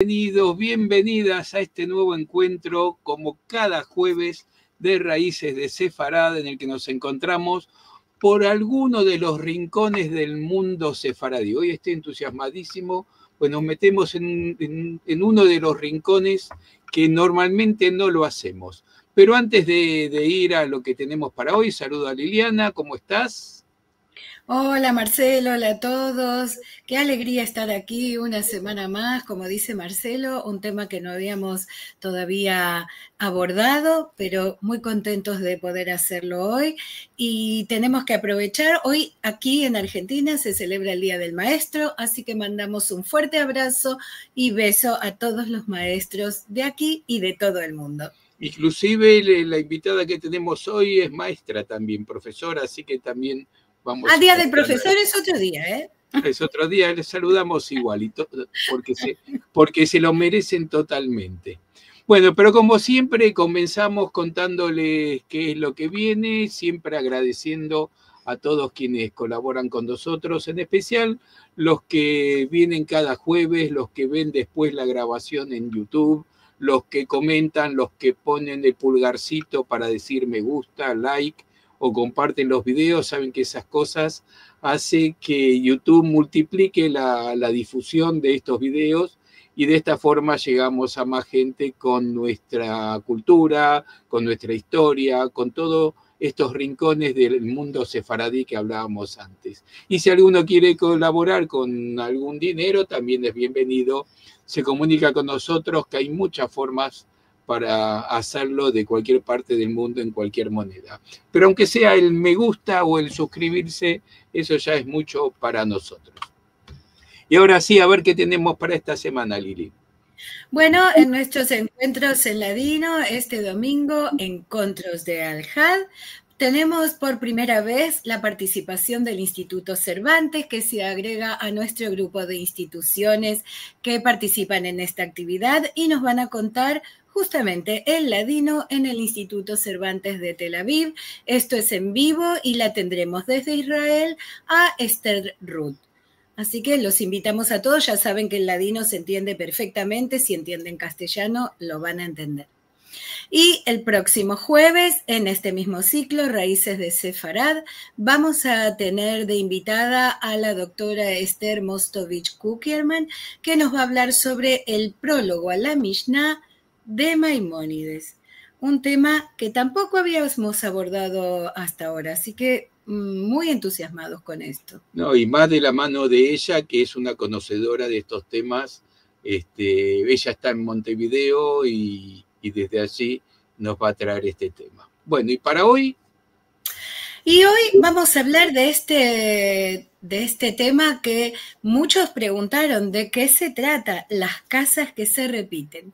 Bienvenidos, bienvenidas a este nuevo encuentro, como cada jueves, de Raíces de Sefarad, en el que nos encontramos por alguno de los rincones del mundo sefaradí. Hoy estoy entusiasmadísimo, pues nos metemos en uno de los rincones que normalmente no lo hacemos. Pero antes de ir a lo que tenemos para hoy, saludo a Liliana, ¿cómo estás? Hola Marcelo, hola a todos. Qué alegría estar aquí una semana más, como dice Marcelo, un tema que no habíamos todavía abordado, pero muy contentos de poder hacerlo hoy. Y tenemos que aprovechar, hoy aquí en Argentina se celebra el Día del Maestro, así que mandamos un fuerte abrazo y beso a todos los maestros de aquí y de todo el mundo. Inclusive la invitada que tenemos hoy es maestra también, profesora, así que también vamos a... Día del Profesor es otro día, ¿eh? Es otro día, les saludamos igual, porque se lo merecen totalmente. Bueno, pero como siempre comenzamos contándoles qué es lo que viene, siempre agradeciendo a todos quienes colaboran con nosotros, en especial los que vienen cada jueves, los que ven después la grabación en YouTube, los que comentan, los que ponen el pulgarcito para decir me gusta, like o comparten los videos, saben que esas cosas hace que YouTube multiplique la difusión de estos videos y de esta forma llegamos a más gente con nuestra cultura, con nuestra historia, con todos estos rincones del mundo sefaradí que hablábamos antes. Y si alguno quiere colaborar con algún dinero, también es bienvenido. Se comunica con nosotros que hay muchas formas para hacerlo de cualquier parte del mundo en cualquier moneda. Pero aunque sea el me gusta o el suscribirse, eso ya es mucho para nosotros. Y ahora sí, a ver qué tenemos para esta semana, Lili. Bueno, en nuestros encuentros en Ladino, este domingo, Encontros de Al-Had, tenemos por primera vez la participación del Instituto Cervantes, que se agrega a nuestro grupo de instituciones que participan en esta actividad y nos van a contar justamente el Ladino en el Instituto Cervantes de Tel Aviv. Esto es en vivo y la tendremos desde Israel a Esther Ruth. Así que los invitamos a todos, ya saben que el ladino se entiende perfectamente, si entienden castellano lo van a entender. Y el próximo jueves, en este mismo ciclo, Raíces de Sefarad, vamos a tener de invitada a la doctora Esther Mostovich Kukierman, que nos va a hablar sobre el prólogo a la Mishnah de Maimónides, un tema que tampoco habíamos abordado hasta ahora, así que muy entusiasmados con esto. No, y más de la mano de ella, que es una conocedora de estos temas. Ella está en Montevideo y desde allí nos va a traer este tema. Bueno, y para hoy... Y hoy vamos a hablar de este tema que muchos preguntaron, ¿de qué se trata? Las casas que se repiten.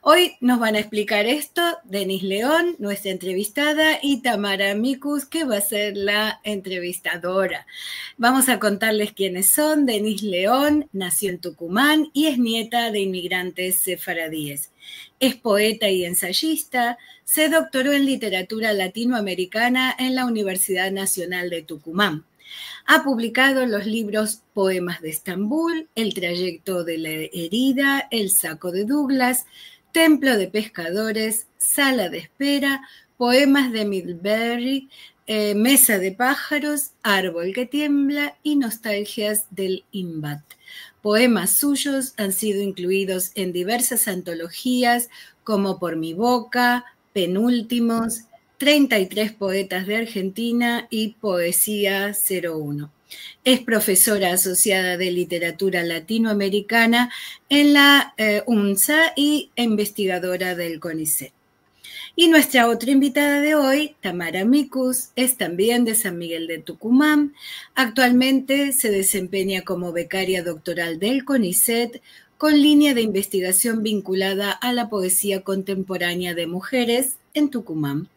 Hoy nos van a explicar esto Denise León, nuestra entrevistada, y Tamara Mikus, que va a ser la entrevistadora. Vamos a contarles quiénes son. Denise León nació en Tucumán y es nieta de inmigrantes sefaradíes. Es poeta y ensayista, se doctoró en literatura latinoamericana en la Universidad Nacional de Tucumán. Ha publicado los libros Poemas de Estambul, El trayecto de la herida, El saco de Douglas, Templo de pescadores, Sala de espera, Poemas de Middlebury, Mesa de pájaros, Árbol que tiembla y Nostalgias del Imbat. Poemas suyos han sido incluidos en diversas antologías como Por mi boca, Penúltimos, 33 poetas de Argentina y Poesía 01. Es profesora asociada de literatura latinoamericana en la UNSA y investigadora del CONICET. Y nuestra otra invitada de hoy, Tamara Mikus, es también de San Miguel de Tucumán. Actualmente se desempeña como becaria doctoral del CONICET con línea de investigación vinculada a la poesía contemporánea de mujeres en Tucumán.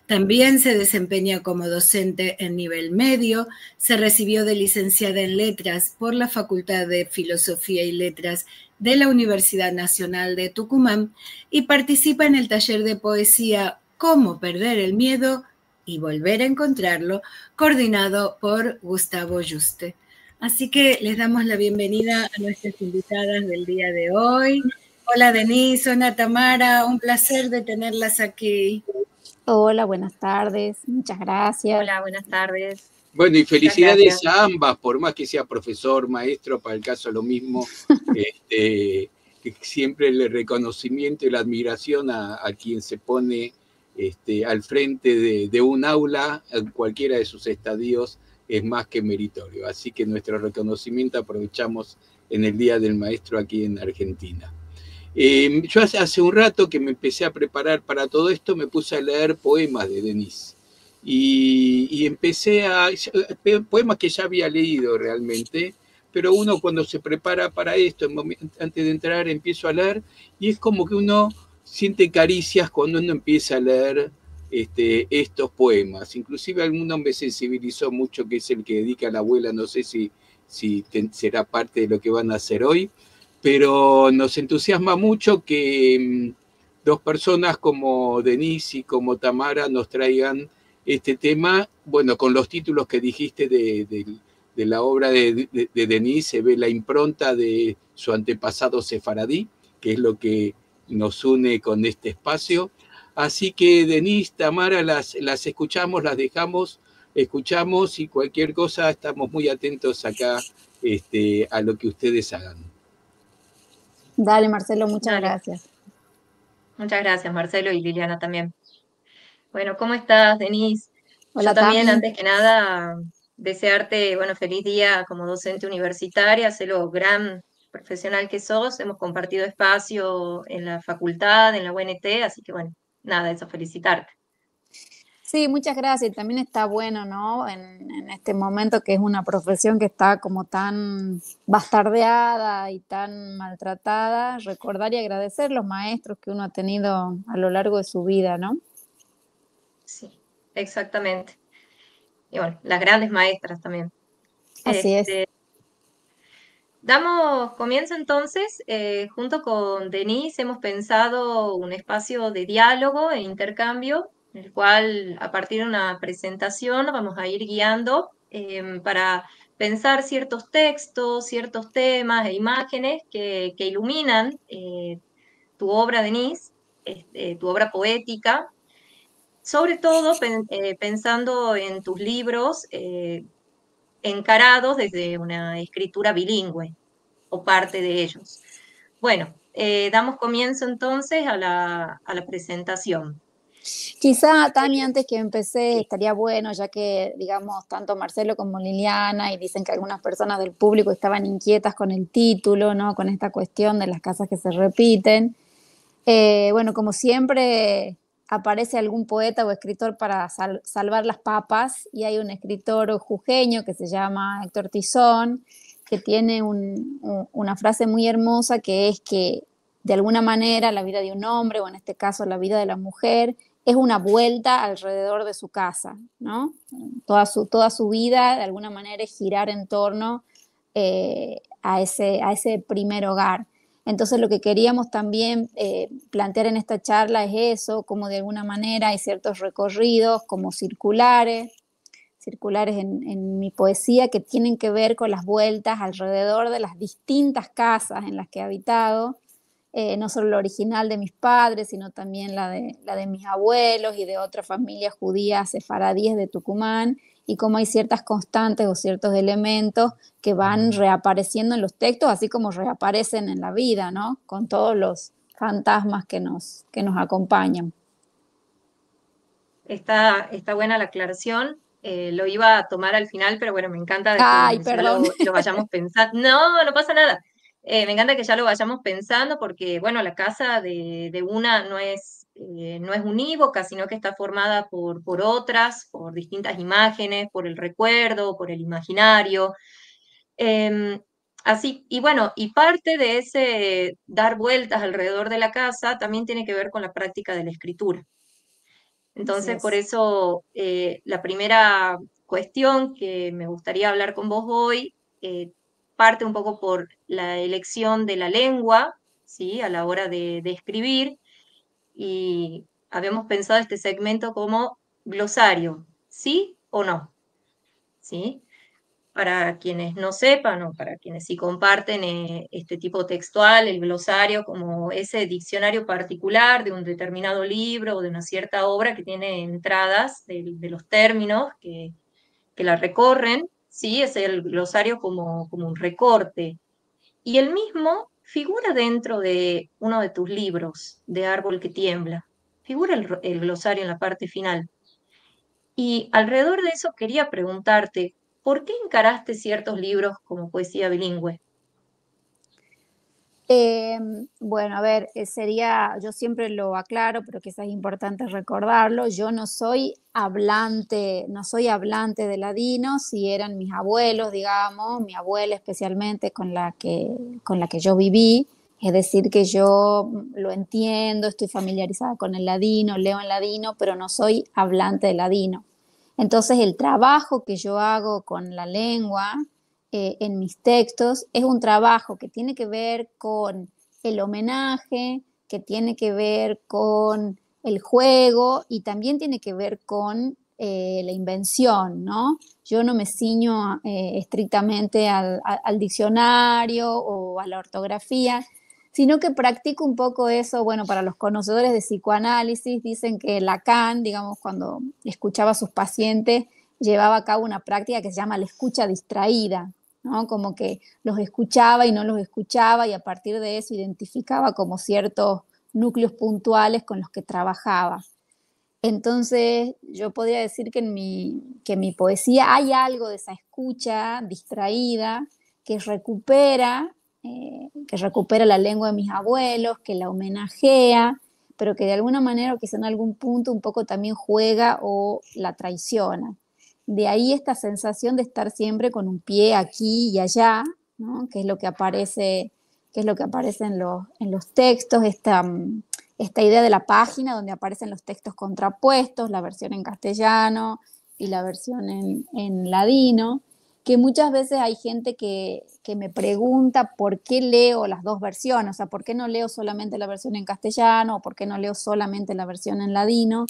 También se desempeña como docente en nivel medio, se recibió de licenciada en Letras por la Facultad de Filosofía y Letras de la Universidad Nacional de Tucumán y participa en el taller de poesía Cómo perder el miedo y volver a encontrarlo, coordinado por Gustavo Juste. Así que les damos la bienvenida a nuestras invitadas del día de hoy. Hola Denise, hola Tamara, un placer de tenerlas aquí. Hola, buenas tardes, muchas gracias. Hola, buenas tardes. Bueno, y felicidades a ambas, por más que sea profesor, maestro, para el caso lo mismo, siempre el reconocimiento y la admiración a quien se pone al frente de un aula, en cualquiera de sus estadios, es más que meritorio. Así que nuestro reconocimiento aprovechamos en el Día del Maestro aquí en Argentina. Yo hace un rato que me empecé a preparar para todo esto, me puse a leer poemas de Denise. Y empecé a... poemas que ya había leído realmente, pero uno cuando se prepara para esto, antes de entrar empiezo a leer, y es como que uno siente caricias cuando uno empieza a leer estos poemas. Inclusive alguno me sensibilizó mucho, que es el que dedica a la abuela, no sé si será parte de lo que van a hacer hoy, pero nos entusiasma mucho que dos personas como Denise y como Tamara nos traigan este tema, bueno, con los títulos que dijiste de la obra de Denise, se ve la impronta de su antepasado sefaradí, que es lo que nos une con este espacio. Así que Denise, Tamara, las escuchamos, las dejamos, escuchamos y cualquier cosa estamos muy atentos acá a lo que ustedes hagan. Dale, Marcelo, muchas gracias. Muchas gracias, Marcelo, y Liliana también. Bueno, ¿cómo estás, Denise? Hola, yo también, Tami. antes que nada, desearte, bueno, feliz día como docente universitaria, sé lo gran profesional que sos, hemos compartido espacio en la facultad, en la UNT, así que bueno, nada, eso, felicitarte. Sí, muchas gracias. También está bueno, ¿no? En este momento que es una profesión que está como tan bastardeada y tan maltratada, recordar y agradecer los maestros que uno ha tenido a lo largo de su vida, ¿no? Sí, exactamente. Y bueno, las grandes maestras también. Así es. Damos comienzo entonces, junto con Denise hemos pensado un espacio de diálogo e intercambio, en el cual a partir de una presentación nos vamos a ir guiando para pensar ciertos textos, ciertos temas e imágenes que iluminan tu obra, Denise, tu obra poética, sobre todo pensando en tus libros encarados desde una escritura bilingüe o parte de ellos. Bueno, damos comienzo entonces a la presentación. Quizá, Tami, antes que empecé, estaría bueno, ya que, digamos, tanto Marcelo como Liliana, y dicen que algunas personas del público estaban inquietas con el título, ¿no? Con esta cuestión de las casas que se repiten. Bueno, como siempre, aparece algún poeta o escritor para salvar las papas, y hay un escritor jujeño que se llama Héctor Tizón, que tiene una frase muy hermosa, que es que de alguna manera la vida de un hombre, o en este caso la vida de la mujer, es una vuelta alrededor de su casa, ¿no? Toda su vida de alguna manera es girar en torno a ese primer hogar. Entonces lo que queríamos también plantear en esta charla es eso, como de alguna manera hay ciertos recorridos como circulares en mi poesía, que tienen que ver con las vueltas alrededor de las distintas casas en las que he habitado, no solo la original de mis padres, sino también la de mis abuelos y de otras familias judías sefaradíes de Tucumán, y cómo hay ciertas constantes o ciertos elementos que van reapareciendo en los textos, así como reaparecen en la vida, ¿no? Con todos los fantasmas que nos acompañan. Está buena la aclaración. Lo iba a tomar al final, pero bueno, me encanta de que Ay, ya perdón. lo vayamos pensando. No, no pasa nada. Me encanta que ya lo vayamos pensando porque, bueno, la casa de una no es unívoca, sino que está formada por otras, por distintas imágenes, por el recuerdo, por el imaginario. Así, y bueno, y parte de ese dar vueltas alrededor de la casa también tiene que ver con la práctica de la escritura. Entonces, por eso, la primera cuestión que me gustaría hablar con vos hoy parte un poco por la elección de la lengua, ¿sí? A la hora de escribir, y habíamos pensado este segmento como glosario, ¿sí o no? ¿Sí? Para quienes no sepan o para quienes sí comparten este tipo textual, el glosario como ese diccionario particular de un determinado libro o de una cierta obra que tiene entradas de los términos que la recorren, ¿sí? Es el glosario como un recorte. Y el mismo figura dentro de uno de tus libros, de Árbol que tiembla. Figura el glosario en la parte final. Y alrededor de eso quería preguntarte, ¿por qué encaraste ciertos libros como poesía bilingüe? Bueno, a ver, yo siempre lo aclaro, pero quizás es importante recordarlo, yo no soy hablante de ladino, si eran mis abuelos, digamos, mi abuela especialmente con la que yo viví, es decir, que yo lo entiendo, estoy familiarizada con el ladino, leo en ladino, pero no soy hablante de ladino. Entonces, el trabajo que yo hago con la lengua, en mis textos es un trabajo que tiene que ver con el homenaje, que tiene que ver con el juego y también tiene que ver con la invención, ¿no? Yo no me ciño estrictamente al diccionario o a la ortografía, sino que practico un poco eso. Bueno, para los conocedores de psicoanálisis dicen que Lacan, digamos, cuando escuchaba a sus pacientes, llevaba a cabo una práctica que se llama la escucha distraída, ¿no? Como que los escuchaba y no los escuchaba y a partir de eso identificaba como ciertos núcleos puntuales con los que trabajaba. Entonces, yo podría decir que en mi poesía hay algo de esa escucha distraída que recupera la lengua de mis abuelos, que la homenajea, pero que de alguna manera o quizá en algún punto un poco también juega o la traiciona. De ahí esta sensación de estar siempre con un pie aquí y allá, ¿no? Que es lo que aparece en los textos, esta idea de la página donde aparecen los textos contrapuestos, la versión en castellano y la versión en ladino, que muchas veces hay gente que me pregunta por qué leo las dos versiones, o sea, por qué no leo solamente la versión en castellano o por qué no leo solamente la versión en ladino.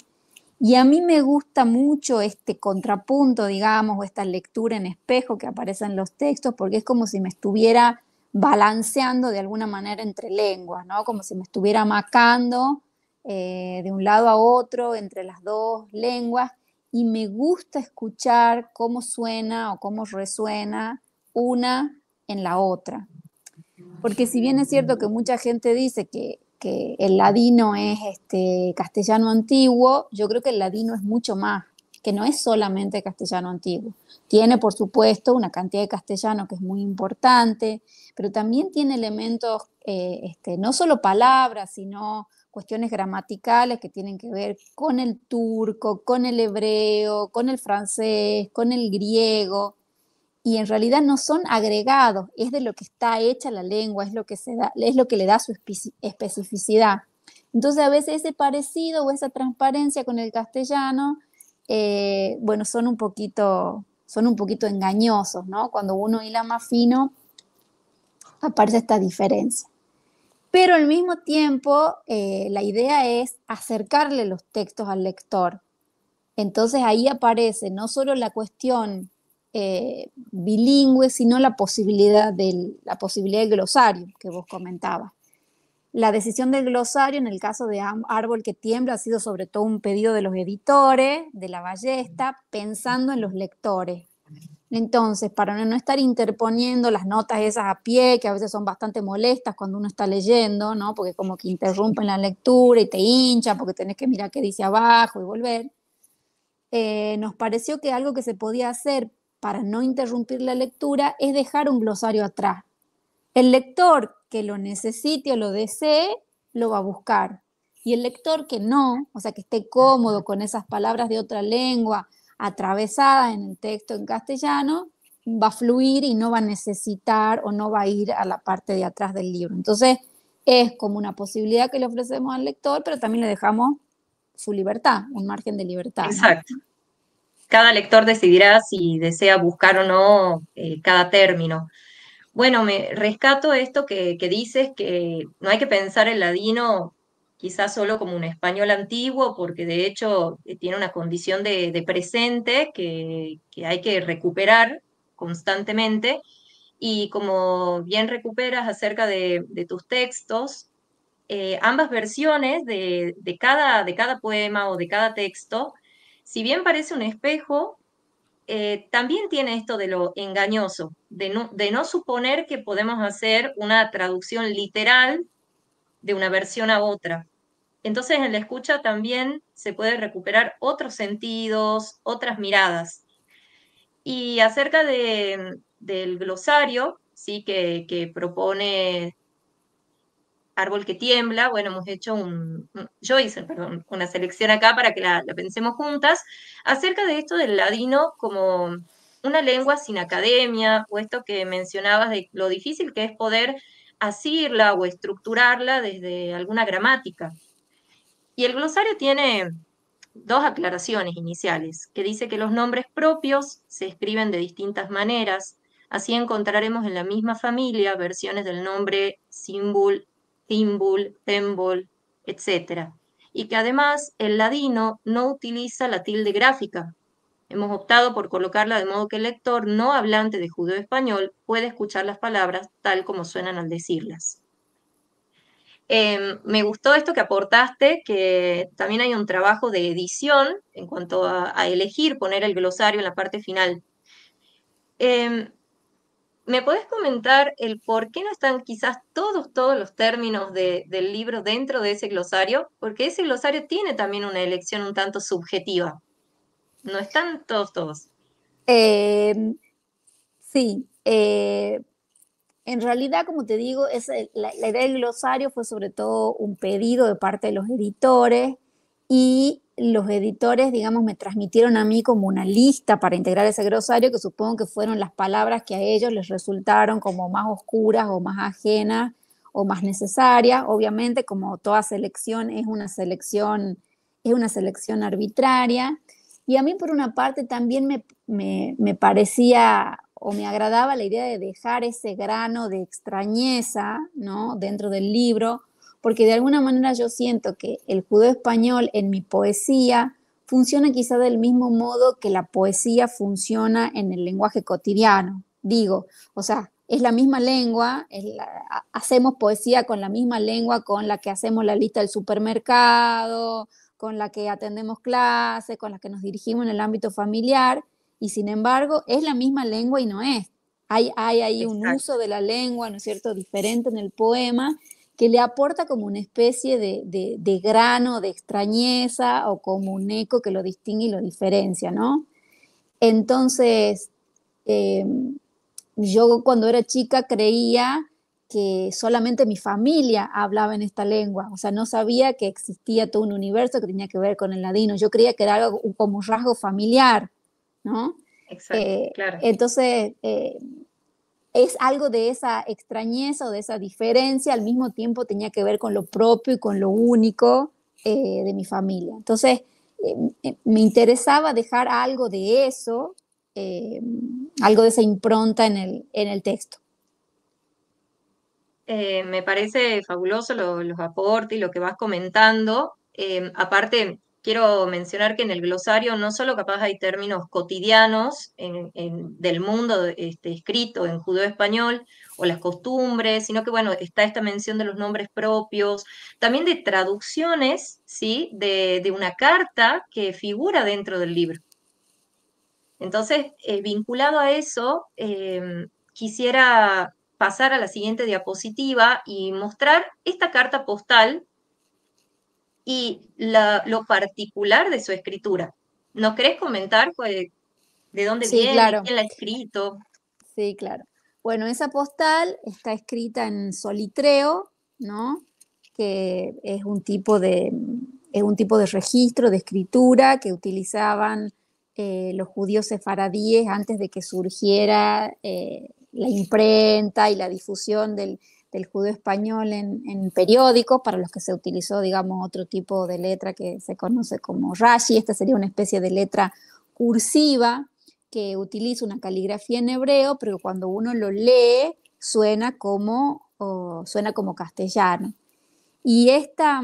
Y a mí me gusta mucho este contrapunto, digamos, o esta lectura en espejo que aparece en los textos, porque es como si me estuviera balanceando de alguna manera entre lenguas, ¿no? Como si me estuviera macando de un lado a otro entre las dos lenguas, y me gusta escuchar cómo suena o cómo resuena una en la otra. Porque si bien es cierto que mucha gente dice que el ladino es castellano antiguo, yo creo que el ladino es mucho más, que no es solamente castellano antiguo. Tiene, por supuesto, una cantidad de castellano que es muy importante, pero también tiene elementos, no solo palabras, sino cuestiones gramaticales que tienen que ver con el turco, con el hebreo, con el francés, con el griego, y en realidad no son agregados, es de lo que está hecha la lengua, es lo que es lo que le da su especificidad. Entonces a veces ese parecido o esa transparencia con el castellano, bueno, son un poquito engañosos, ¿no? Cuando uno hila más fino, aparece esta diferencia. Pero al mismo tiempo, la idea es acercarle los textos al lector. Entonces ahí aparece no solo la cuestión bilingüe, sino la posibilidad del glosario que vos comentabas. La decisión del glosario en el caso de Árbol que tiembla ha sido sobre todo un pedido de los editores, de La Ballesta, pensando en los lectores. Entonces, para no estar interponiendo las notas esas a pie, que a veces son bastante molestas cuando uno está leyendo, ¿no? Porque como que interrumpen la lectura y te hinchan porque tenés que mirar qué dice abajo y volver. Nos pareció que algo que se podía hacer para no interrumpir la lectura es dejar un glosario atrás. El lector que lo necesite o lo desee, lo va a buscar. Y el lector que no, o sea, que esté cómodo con esas palabras de otra lengua atravesadas en el texto en castellano, va a fluir y no va a necesitar o no va a ir a la parte de atrás del libro. Entonces, es como una posibilidad que le ofrecemos al lector, pero también le dejamos su libertad, un margen de libertad, ¿no? Exacto. Cada lector decidirá si desea buscar o no cada término. Bueno, me rescato esto que dices, que no hay que pensar el ladino quizás solo como un español antiguo, porque de hecho tiene una condición de presente que hay que recuperar, constantemente. Y como bien recuperas acerca de tus textos, ambas versiones de cada poema o de cada texto, si bien parece un espejo, también tiene esto de lo engañoso, de no suponer que podemos hacer una traducción literal de una versión a otra. Entonces en la escucha también se puede recuperar otros sentidos, otras miradas. Y acerca del glosario, ¿sí? que propone Árbol que Tiembla, bueno, hemos hecho yo hice, perdón, una selección acá para que la pensemos juntas, acerca de esto del ladino como una lengua sin academia, o esto que mencionabas de lo difícil que es poder asirla o estructurarla desde alguna gramática. Y el glosario tiene dos aclaraciones iniciales, que dice que los nombres propios se escriben de distintas maneras, así encontraremos en la misma familia versiones del nombre Simbul, Timbul, Tembol, etc. Y que además el ladino no utiliza la tilde gráfica. Hemos optado por colocarla de modo que el lector no hablante de judeo-español puede escuchar las palabras tal como suenan al decirlas. Me gustó esto que aportaste, que también hay un trabajo de edición en cuanto a elegir poner el glosario en la parte final. ¿Me podés comentar el por qué no están quizás todos los términos del libro dentro de ese glosario? Porque ese glosario tiene también una elección un tanto subjetiva. No están todos. Sí, en realidad, como te digo, la idea del glosario fue sobre todo un pedido de parte de los editores, y los editores, digamos, me transmitieron a mí como una lista para integrar ese glosario, que supongo que fueron las palabras que a ellos les resultaron como más oscuras o más ajenas o más necesarias. Obviamente, como toda selección es una selección arbitraria. Y a mí, por una parte, también me parecía o me agradaba la idea de dejar ese grano de extrañeza, ¿no?, dentro del libro, porque de alguna manera yo siento que el judeo español en mi poesía funciona quizá del mismo modo que la poesía funciona en el lenguaje cotidiano. Digo, o sea, es la misma lengua, hacemos poesía con la misma lengua con la que hacemos la lista del supermercado, con la que atendemos clases, con la que nos dirigimos en el ámbito familiar, y sin embargo es la misma lengua y no es. Hay ahí un uso de la lengua, ¿no es cierto?, diferente en el poema, que le aporta como una especie de grano, de extrañeza, o como un eco que lo distingue y lo diferencia, ¿no? Entonces, yo cuando era chica creía que solamente mi familia hablaba en esta lengua, o sea, no sabía que existía todo un universo que tenía que ver con el ladino. Yo creía que era algo como un rasgo familiar, ¿no? Exacto, claro. Entonces, es algo de esa extrañeza o de esa diferencia, al mismo tiempo tenía que ver con lo propio y con lo único de mi familia. Entonces, me interesaba dejar algo de eso, algo de esa impronta en el texto. Me parece fabuloso los aportes y lo que vas comentando. Aparte, quiero mencionar que en el glosario no solo capaz hay términos cotidianos del mundo escrito en judeo-español o las costumbres, sino que bueno, está esta mención de los nombres propios, también de traducciones, ¿sí?, de una carta que figura dentro del libro. Entonces, vinculado a eso, quisiera pasar a la siguiente diapositiva y mostrar esta carta postal y lo particular de su escritura. ¿Nos querés comentar de dónde Sí, viene, claro. quién la ha escrito? Sí, claro. Bueno, esa postal está escrita en solitreo, ¿no?, que es un tipo de registro, de escritura que utilizaban los judíos sefaradíes antes de que surgiera la imprenta y la difusión del judeo español en periódicos, para los que se utilizó, digamos, otro tipo de letra que se conoce como Rashi. Esta sería una especie de letra cursiva que utiliza una caligrafía en hebreo, pero cuando uno lo lee suena como castellano. Y esta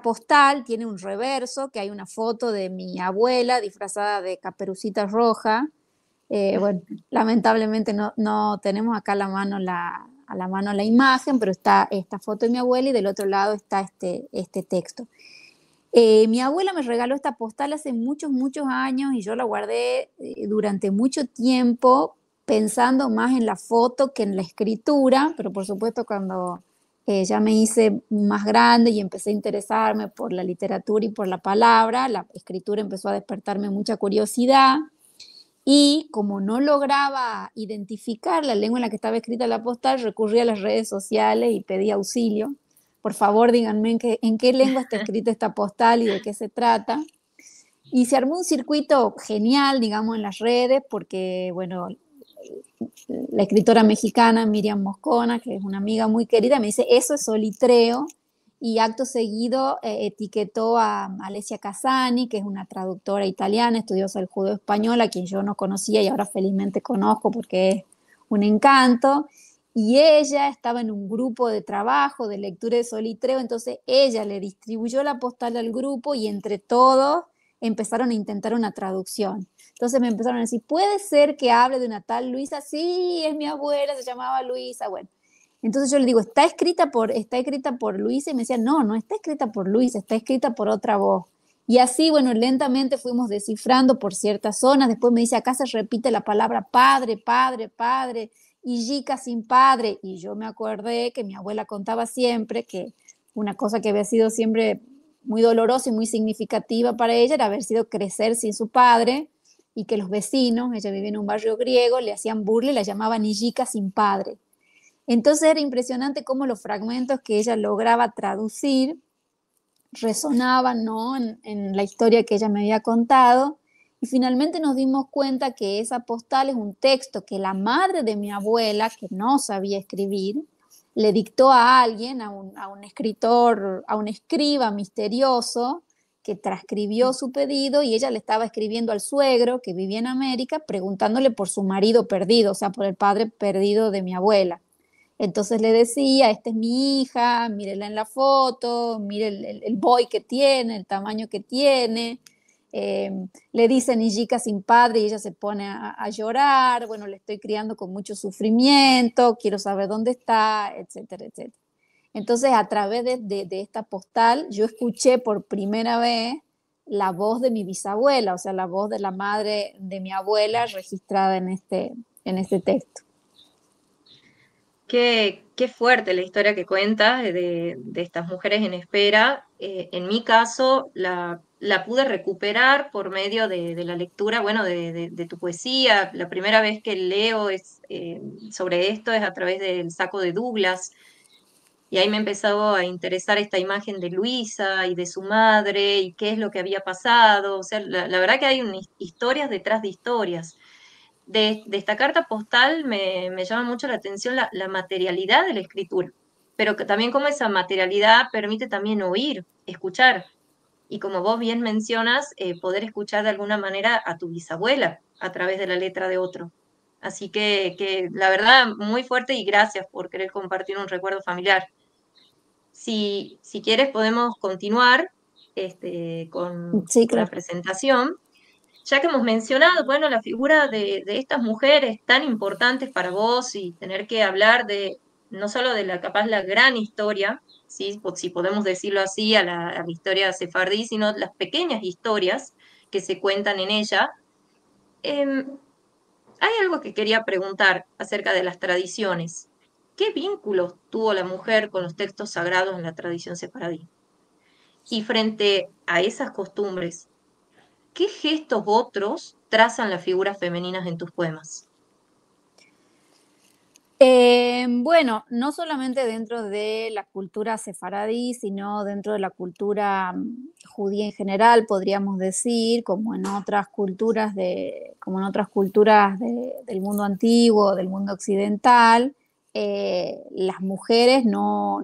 postal tiene un reverso, que hay una foto de mi abuela disfrazada de Caperucita Roja, Bueno, lamentablemente no tenemos acá a la mano la imagen, pero está esta foto de mi abuela y del otro lado está este texto. Mi abuela me regaló esta postal hace muchos, muchos años y yo la guardé durante mucho tiempo pensando más en la foto que en la escritura, pero por supuesto cuando ya me hice más grande y empecé a interesarme por la literatura y por la palabra, la escritura empezó a despertarme mucha curiosidad. Y como no lograba identificar la lengua en la que estaba escrita la postal, recurrí a las redes sociales y pedí auxilio. Por favor, díganme en qué lengua está escrita esta postal y de qué se trata. Y se armó un circuito genial, digamos, en las redes, porque, bueno, la escritora mexicana Miriam Moscona, que es una amiga muy querida, me dice, eso es solitreo, y acto seguido etiquetó a Alessia Casani, que es una traductora italiana, estudiosa del judeo español, a quien yo no conocía y ahora felizmente conozco porque es un encanto, y ella estaba en un grupo de trabajo de lectura de solitreo, entonces ella le distribuyó la postal al grupo y entre todos empezaron a intentar una traducción. Entonces me empezaron a decir, ¿puede ser que hable de una tal Luisa? Sí, es mi abuela, se llamaba Luisa. Bueno, entonces yo le digo, ¿está escrita por Luisa? Y me decía, no está escrita por Luisa, está escrita por otra voz. Y así, bueno, lentamente fuimos descifrando por ciertas zonas. Después me dice, acá se repite la palabra padre, padre, padre, y yica sin padre. Y yo me acordé que mi abuela contaba siempre que una cosa que había sido siempre muy dolorosa y muy significativa para ella era haber sido crecer sin su padre, y que los vecinos, ella vivía en un barrio griego, le hacían burla y la llamaban Illica sin padre. Entonces era impresionante cómo los fragmentos que ella lograba traducir resonaban, ¿no?, en la historia que ella me había contado, y finalmente nos dimos cuenta que esa postal es un texto que la madre de mi abuela, que no sabía escribir, le dictó a alguien, a un escritor, a un escriba misterioso, que transcribió su pedido, y ella le estaba escribiendo al suegro que vivía en América, preguntándole por su marido perdido, o sea, por el padre perdido de mi abuela. Entonces le decía, esta es mi hija, mírela en la foto, mire el boy que tiene, el tamaño que tiene. Le dicen Illica sin padre y ella se pone a llorar, bueno, le estoy criando con mucho sufrimiento, quiero saber dónde está, etcétera, etcétera. Entonces, a través de esta postal, yo escuché por primera vez la voz de mi bisabuela, o sea, la voz de la madre de mi abuela registrada en este texto. Qué fuerte la historia que cuentas de estas mujeres en espera. En mi caso, la pude recuperar por medio de la lectura, bueno, de tu poesía. La primera vez que leo sobre esto es a través del Saco de Douglas. Y ahí me empezó a interesar esta imagen de Luisa y de su madre y qué es lo que había pasado. O sea, la verdad que hay historias detrás de historias. De esta carta postal me llama mucho la atención la materialidad de la escritura, pero que también como esa materialidad permite también oír, escuchar, y como vos bien mencionas, poder escuchar de alguna manera a tu bisabuela a través de la letra de otro. Así que la verdad, muy fuerte y gracias por querer compartir un recuerdo familiar. Si quieres podemos continuar Sí, con la claro. presentación. Ya que hemos mencionado, bueno, la figura de estas mujeres tan importantes para vos y tener que hablar de, no solo de la gran historia, ¿sí? Si podemos decirlo así, a la historia sefardí, sino las pequeñas historias que se cuentan en ella. Hay algo que quería preguntar acerca de las tradiciones. ¿Qué vínculos tuvo la mujer con los textos sagrados en la tradición sefardí? Y frente a esas costumbres, ¿qué gestos otros trazan las figuras femeninas en tus poemas? Bueno, no solamente dentro de la cultura sefaradí, sino dentro de la cultura judía en general, podríamos decir, como en otras culturas del mundo antiguo, del mundo occidental, las mujeres no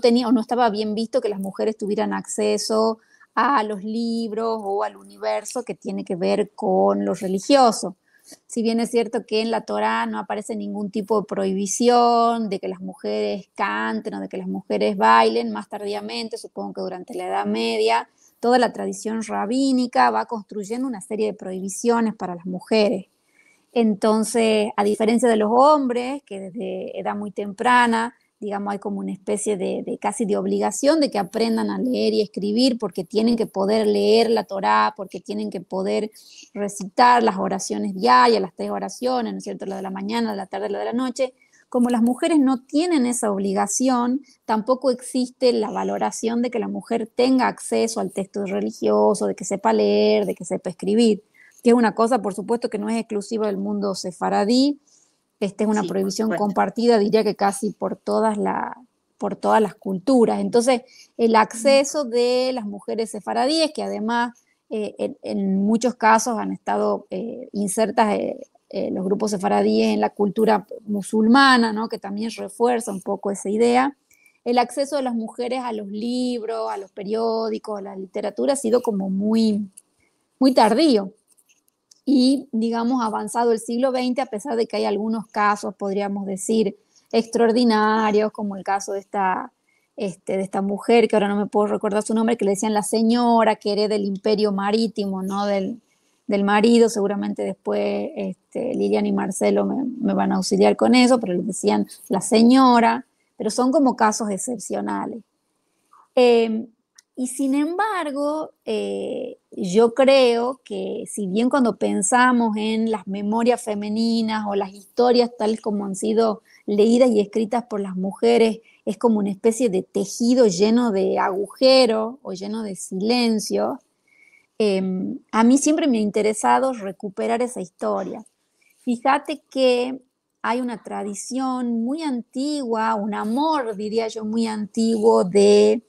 tenían, o no estaba bien visto que las mujeres tuvieran acceso a los libros o al universo que tiene que ver con lo religioso. Si bien es cierto que en la Torá no aparece ningún tipo de prohibición de que las mujeres canten o de que las mujeres bailen, más tardíamente, supongo que durante la Edad Media, toda la tradición rabínica va construyendo una serie de prohibiciones para las mujeres. Entonces, a diferencia de los hombres, que desde edad muy temprana, digamos, hay como una especie de casi de obligación de que aprendan a leer y escribir porque tienen que poder leer la Torá, porque tienen que poder recitar las oraciones diarias, las 3 oraciones, ¿no es cierto?, la de la mañana, la de la tarde, la de la noche. Como las mujeres no tienen esa obligación, tampoco existe la valoración de que la mujer tenga acceso al texto religioso, de que sepa leer, de que sepa escribir, que es una cosa, por supuesto, que no es exclusiva del mundo sefaradí. Esta es una Sí, por prohibición supuesto. compartida, diría que casi por todas las culturas. Entonces, el acceso de las mujeres sefaradíes, que además en muchos casos han estado insertas los grupos sefaradíes en la cultura musulmana, ¿no?, que también refuerza un poco esa idea. El acceso de las mujeres a los libros, a los periódicos, a la literatura ha sido como muy, muy tardío. Y, digamos, avanzado el siglo XX, a pesar de que hay algunos casos, podríamos decir, extraordinarios, como el caso de esta mujer, que ahora no me puedo recordar su nombre, que le decían la señora, que era del imperio marítimo, ¿no?, del marido. Seguramente después Lilian y Marcelo me van a auxiliar con eso, pero le decían la señora, pero son como casos excepcionales. Y sin embargo, yo creo que si bien cuando pensamos en las memorias femeninas o las historias tales como han sido leídas y escritas por las mujeres, es como una especie de tejido lleno de agujeros o lleno de silencio, a mí siempre me ha interesado recuperar esa historia. Fíjate que hay una tradición muy antigua, un amor, diría yo, muy antiguo de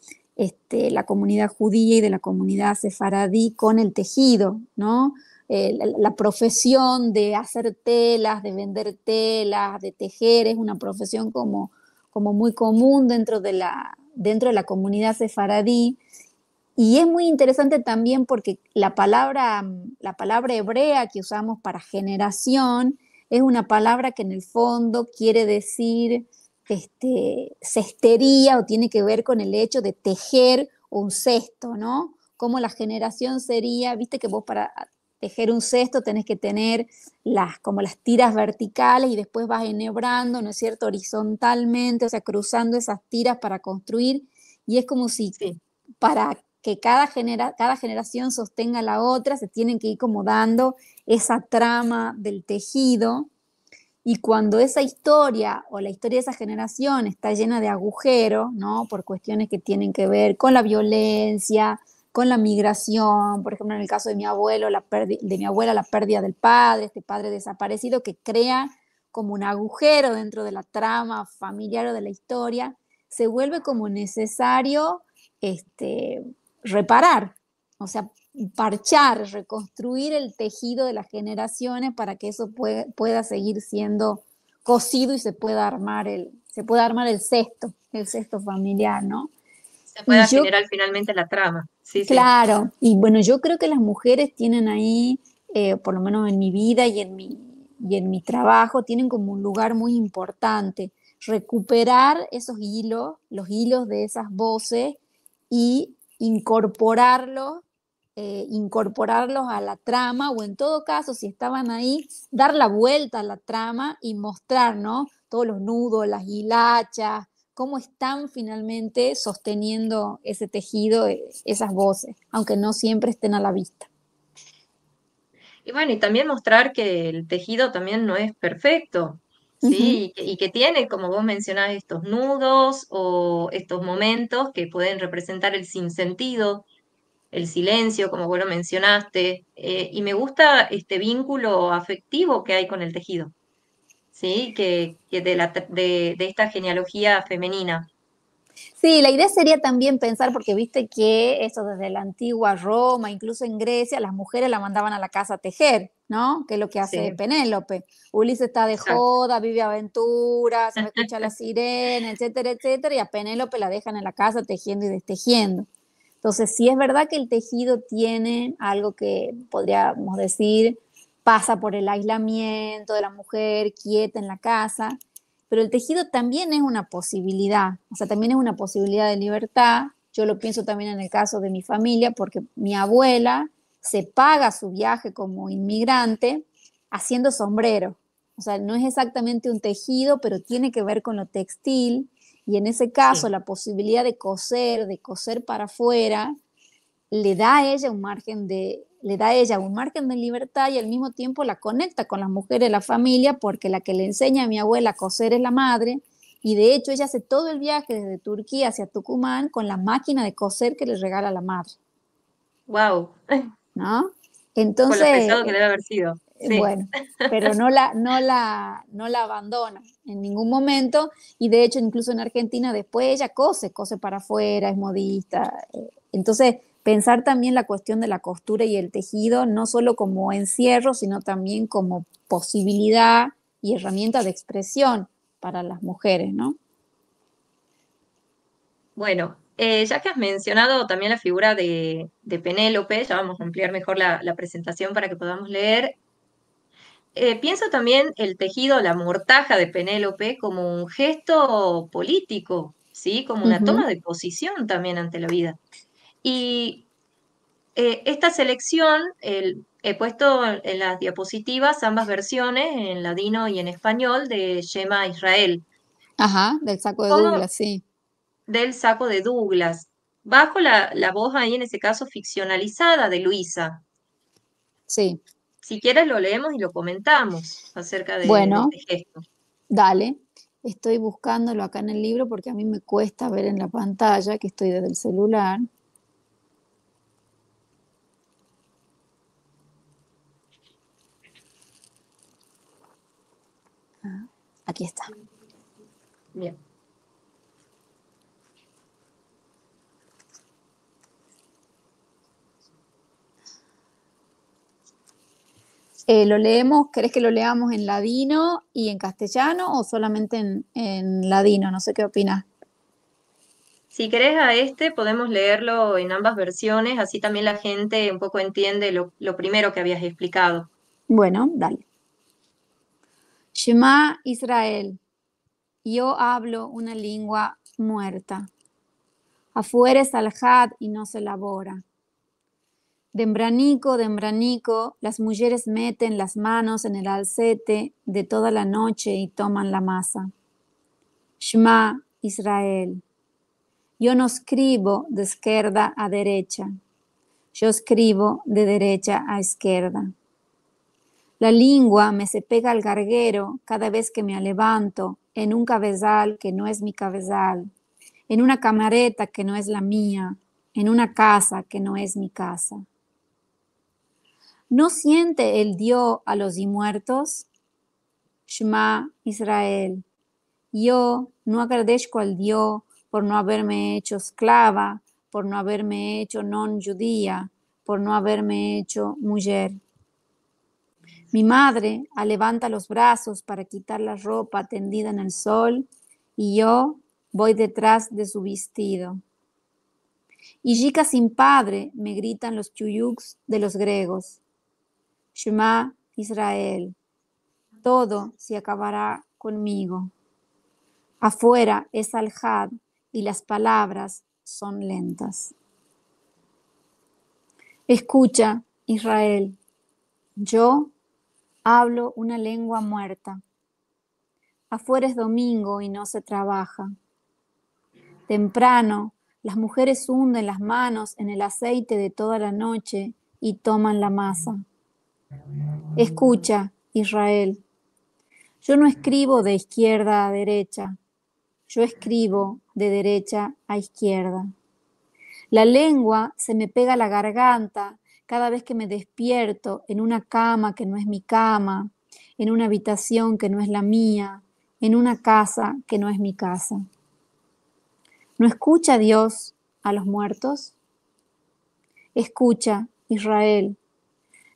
la comunidad judía y de la comunidad sefaradí con el tejido, ¿no? La profesión de hacer telas, de vender telas, de tejer, es una profesión como muy común dentro de la comunidad sefaradí. Y es muy interesante también porque la palabra hebrea que usamos para generación es una palabra que en el fondo quiere decir cestería, o tiene que ver con el hecho de tejer un cesto, ¿no? Como la generación sería, viste que vos para tejer un cesto tenés que tener como las tiras verticales y después vas enhebrando, ¿no es cierto?, horizontalmente, o sea, cruzando esas tiras para construir, y es como si Sí. para que cada generación sostenga la otra, se tienen que ir como dando esa trama del tejido. Y cuando esa historia o la historia de esa generación está llena de agujeros, ¿no?, por cuestiones que tienen que ver con la violencia, con la migración, por ejemplo, en el caso de mi abuelo, de mi abuela, la pérdida del padre, este padre desaparecido, que crea como un agujero dentro de la trama familiar o de la historia, se vuelve como necesario reparar, o sea, parchar, reconstruir el tejido de las generaciones para que eso pueda seguir siendo cosido y se pueda armar el cesto familiar, ¿no? Se Y pueda yo, generar finalmente la trama. Sí, sí. claro, y bueno, yo creo que las mujeres tienen ahí, por lo menos en mi vida y en mi trabajo, tienen como un lugar muy importante, recuperar esos hilos, los hilos de esas voces, y incorporarlos a la trama, o en todo caso, si estaban ahí, dar la vuelta a la trama y mostrar, ¿no?, todos los nudos, las hilachas, cómo están finalmente sosteniendo ese tejido, esas voces, aunque no siempre estén a la vista. Y bueno, y también mostrar que el tejido también no es perfecto, Ujú. ¿sí? Y que tiene, como vos mencionás, estos nudos o estos momentos que pueden representar el sinsentido, el silencio, como vos lo mencionaste, y me gusta este vínculo afectivo que hay con el tejido, ¿sí? Que de esta genealogía femenina. Sí, la idea sería también pensar, porque viste que eso desde la antigua Roma, incluso en Grecia, las mujeres la mandaban a la casa a tejer, ¿no? Que es lo que hace Sí, Penélope. Ulises está de exacto. joda, vive aventuras, se va a escuchar la sirena, etcétera, etcétera, y a Penélope la dejan en la casa tejiendo y destejiendo. Entonces, sí es verdad que el tejido tiene algo que podríamos decir pasa por el aislamiento de la mujer quieta en la casa, pero el tejido también es una posibilidad, o sea, también es una posibilidad de libertad. Yo lo pienso también en el caso de mi familia, porque mi abuela se paga su viaje como inmigrante haciendo sombrero. O sea, no es exactamente un tejido, pero tiene que ver con lo textil. Y en ese caso, Sí. la posibilidad de coser para afuera, le da a ella un margen de libertad y al mismo tiempo la conecta con las mujeres de la familia, porque la que le enseña a mi abuela a coser es la madre, y de hecho ella hace todo el viaje desde Turquía hacia Tucumán con la máquina de coser que le regala la madre, Wow, ¿no? con lo Entonces, pesado que debe haber sido. Sí. bueno, pero no la abandona en ningún momento, y de hecho incluso en Argentina después ella cose para afuera, es modista. Entonces, pensar también la cuestión de la costura y el tejido, no solo como encierro, sino también como posibilidad y herramienta de expresión para las mujeres, ¿no? Bueno, ya que has mencionado también la figura de Penélope, ya vamos a ampliar mejor la presentación para que podamos leer. Pienso también el tejido, la mortaja de Penélope como un gesto político, ¿sí? Como una toma Ujú. de posición también ante la vida. Y esta selección, he puesto en las diapositivas ambas versiones, en ladino y en español, de Shema Israel, Ajá, del saco de como Douglas, sí, del saco de Douglas, bajo la voz ahí en ese caso ficcionalizada de Luisa. sí. Si quieres lo leemos y lo comentamos acerca de Bueno, este gesto. dale. Estoy buscándolo acá en el libro porque a mí me cuesta ver en la pantalla, que estoy desde el celular. Aquí está. Bien. ¿Lo leemos? ¿Querés que lo leamos en ladino y en castellano o solamente en ladino? No sé qué opinas. Si querés a este, podemos leerlo en ambas versiones, así también la gente un poco entiende lo primero que habías explicado. Bueno, dale. Shema Israel, yo hablo una lengua muerta. Afuera es al-had y no se labora. Dembranico, las mujeres meten las manos en el alcete de toda la noche y toman la masa. Shema Israel, yo no escribo de izquierda a derecha, yo escribo de derecha a izquierda. La lengua me se pega al garguero cada vez que me levanto en un cabezal que no es mi cabezal, en una camareta que no es la mía, en una casa que no es mi casa. ¿No siente el Dios a los muertos? Shema Israel, yo no agradezco al Dios por no haberme hecho esclava, por no haberme hecho non judía, por no haberme hecho mujer. Mi madre levanta los brazos para quitar la ropa tendida en el sol y yo voy detrás de su vestido. Y chica sin padre, me gritan los chuyuks de los griegos. Shema Israel, todo se acabará conmigo. Afuera es al-had y las palabras son lentas. Escucha, Israel, yo hablo una lengua muerta. Afuera es domingo y no se trabaja. Temprano, las mujeres hunden las manos en el aceite de toda la noche y toman la masa. Escucha, Israel, yo no escribo de izquierda a derecha, yo escribo de derecha a izquierda. La lengua se me pega a la garganta cada vez que me despierto en una cama que no es mi cama, en una habitación que no es la mía, en una casa que no es mi casa. ¿No escucha Dios a los muertos? Escucha, Israel.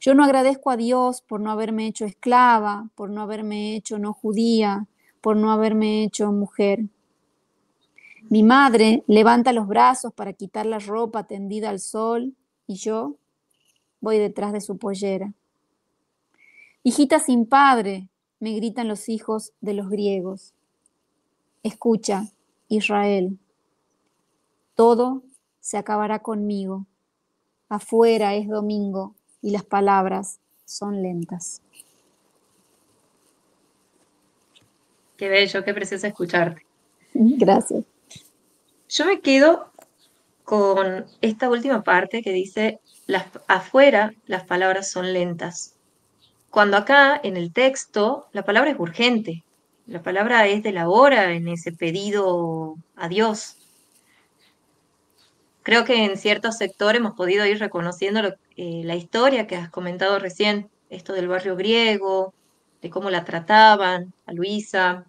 Yo no agradezco a Dios por no haberme hecho esclava, por no haberme hecho no judía, por no haberme hecho mujer. Mi madre levanta los brazos para quitar la ropa tendida al sol y yo voy detrás de su pollera. Hijita sin padre, me gritan los hijos de los griegos. Escucha, Israel, todo se acabará conmigo. Afuera es domingo y las palabras son lentas. Qué bello, qué precioso escucharte. Gracias. Yo me quedo con esta última parte que dice, afuera las palabras son lentas. Cuando acá en el texto la palabra es urgente, la palabra es de la hora en ese pedido a Dios. Creo que en ciertos sectores hemos podido ir reconociendo la historia que has comentado recién, esto del barrio griego, de cómo la trataban a Luisa,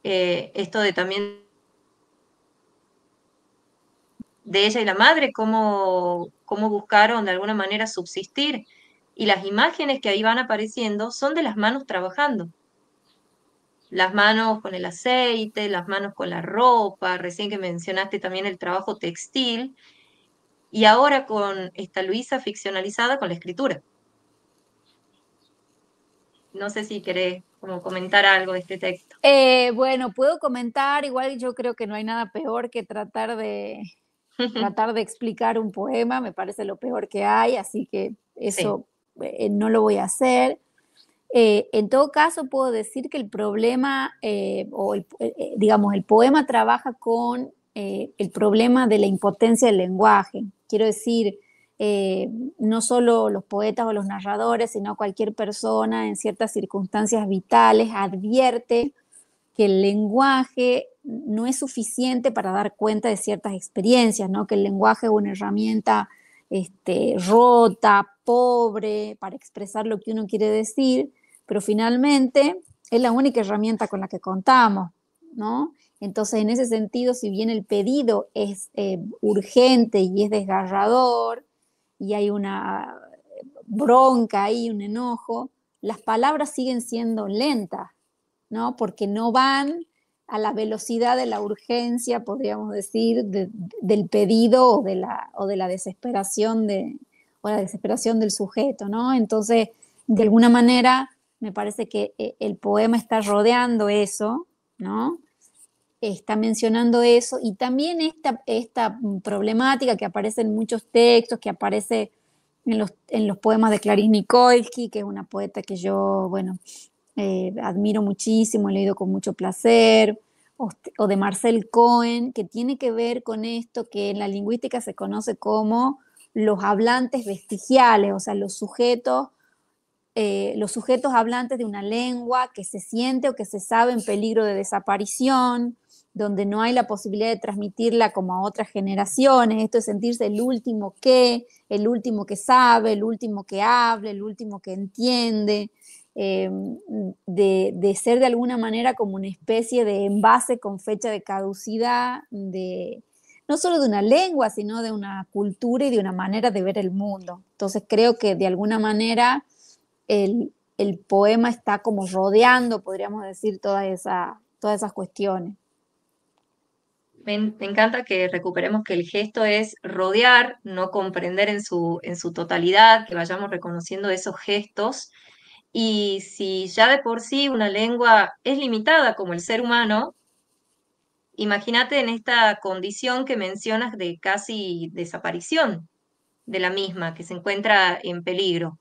esto de también de ella y la madre, cómo buscaron de alguna manera subsistir. Y las imágenes que ahí van apareciendo son de las manos trabajando. Las manos con el aceite, las manos con la ropa, recién que mencionaste también el trabajo textil, y ahora con esta Luisa ficcionalizada con la escritura. No sé si querés como comentar algo de este texto. Bueno, puedo comentar, igual yo creo que no hay nada peor que tratar de explicar un poema, me parece lo peor que hay, así que eso no lo voy a hacer. En todo caso, puedo decir que el problema, digamos, el poema trabaja con el problema de la impotencia del lenguaje. Quiero decir, no solo los poetas o los narradores, sino cualquier persona en ciertas circunstancias vitales advierte que el lenguaje no es suficiente para dar cuenta de ciertas experiencias, ¿no? Que el lenguaje es una herramienta rota, pobre, para expresar lo que uno quiere decir, pero finalmente es la única herramienta con la que contamos, ¿no? Entonces, en ese sentido, si bien el pedido es urgente y es desgarrador, y hay una bronca ahí, un enojo, las palabras siguen siendo lentas, ¿no? Porque no van a la velocidad de la urgencia, podríamos decir, del pedido o de la desesperación o la desesperación del sujeto, ¿no? Entonces, de alguna manera, me parece que el poema está rodeando eso, ¿no? Está mencionando eso, y también esta problemática que aparece en muchos textos, que aparece en los poemas de Clarice Nikolsky, que es una poeta que yo, bueno, admiro muchísimo, he leído con mucho placer, o de Marcel Cohen, que tiene que ver con esto que en la lingüística se conoce como los hablantes vestigiales, o sea, los sujetos hablantes de una lengua que se siente o que se sabe en peligro de desaparición, donde no hay la posibilidad de transmitirla como a otras generaciones. Esto es sentirse el último que sabe, el último que habla, el último que entiende, de ser de alguna manera como una especie de envase con fecha de caducidad, no solo de una lengua, sino de una cultura y de una manera de ver el mundo. Entonces creo que de alguna manera el poema está como rodeando, podríamos decir, todas esas cuestiones. Me encanta que recuperemos que el gesto es rodear, no comprender en su totalidad, que vayamos reconociendo esos gestos. Y si ya de por sí una lengua es limitada como el ser humano, imagínate en esta condición que mencionas de casi desaparición de la misma, que se encuentra en peligro.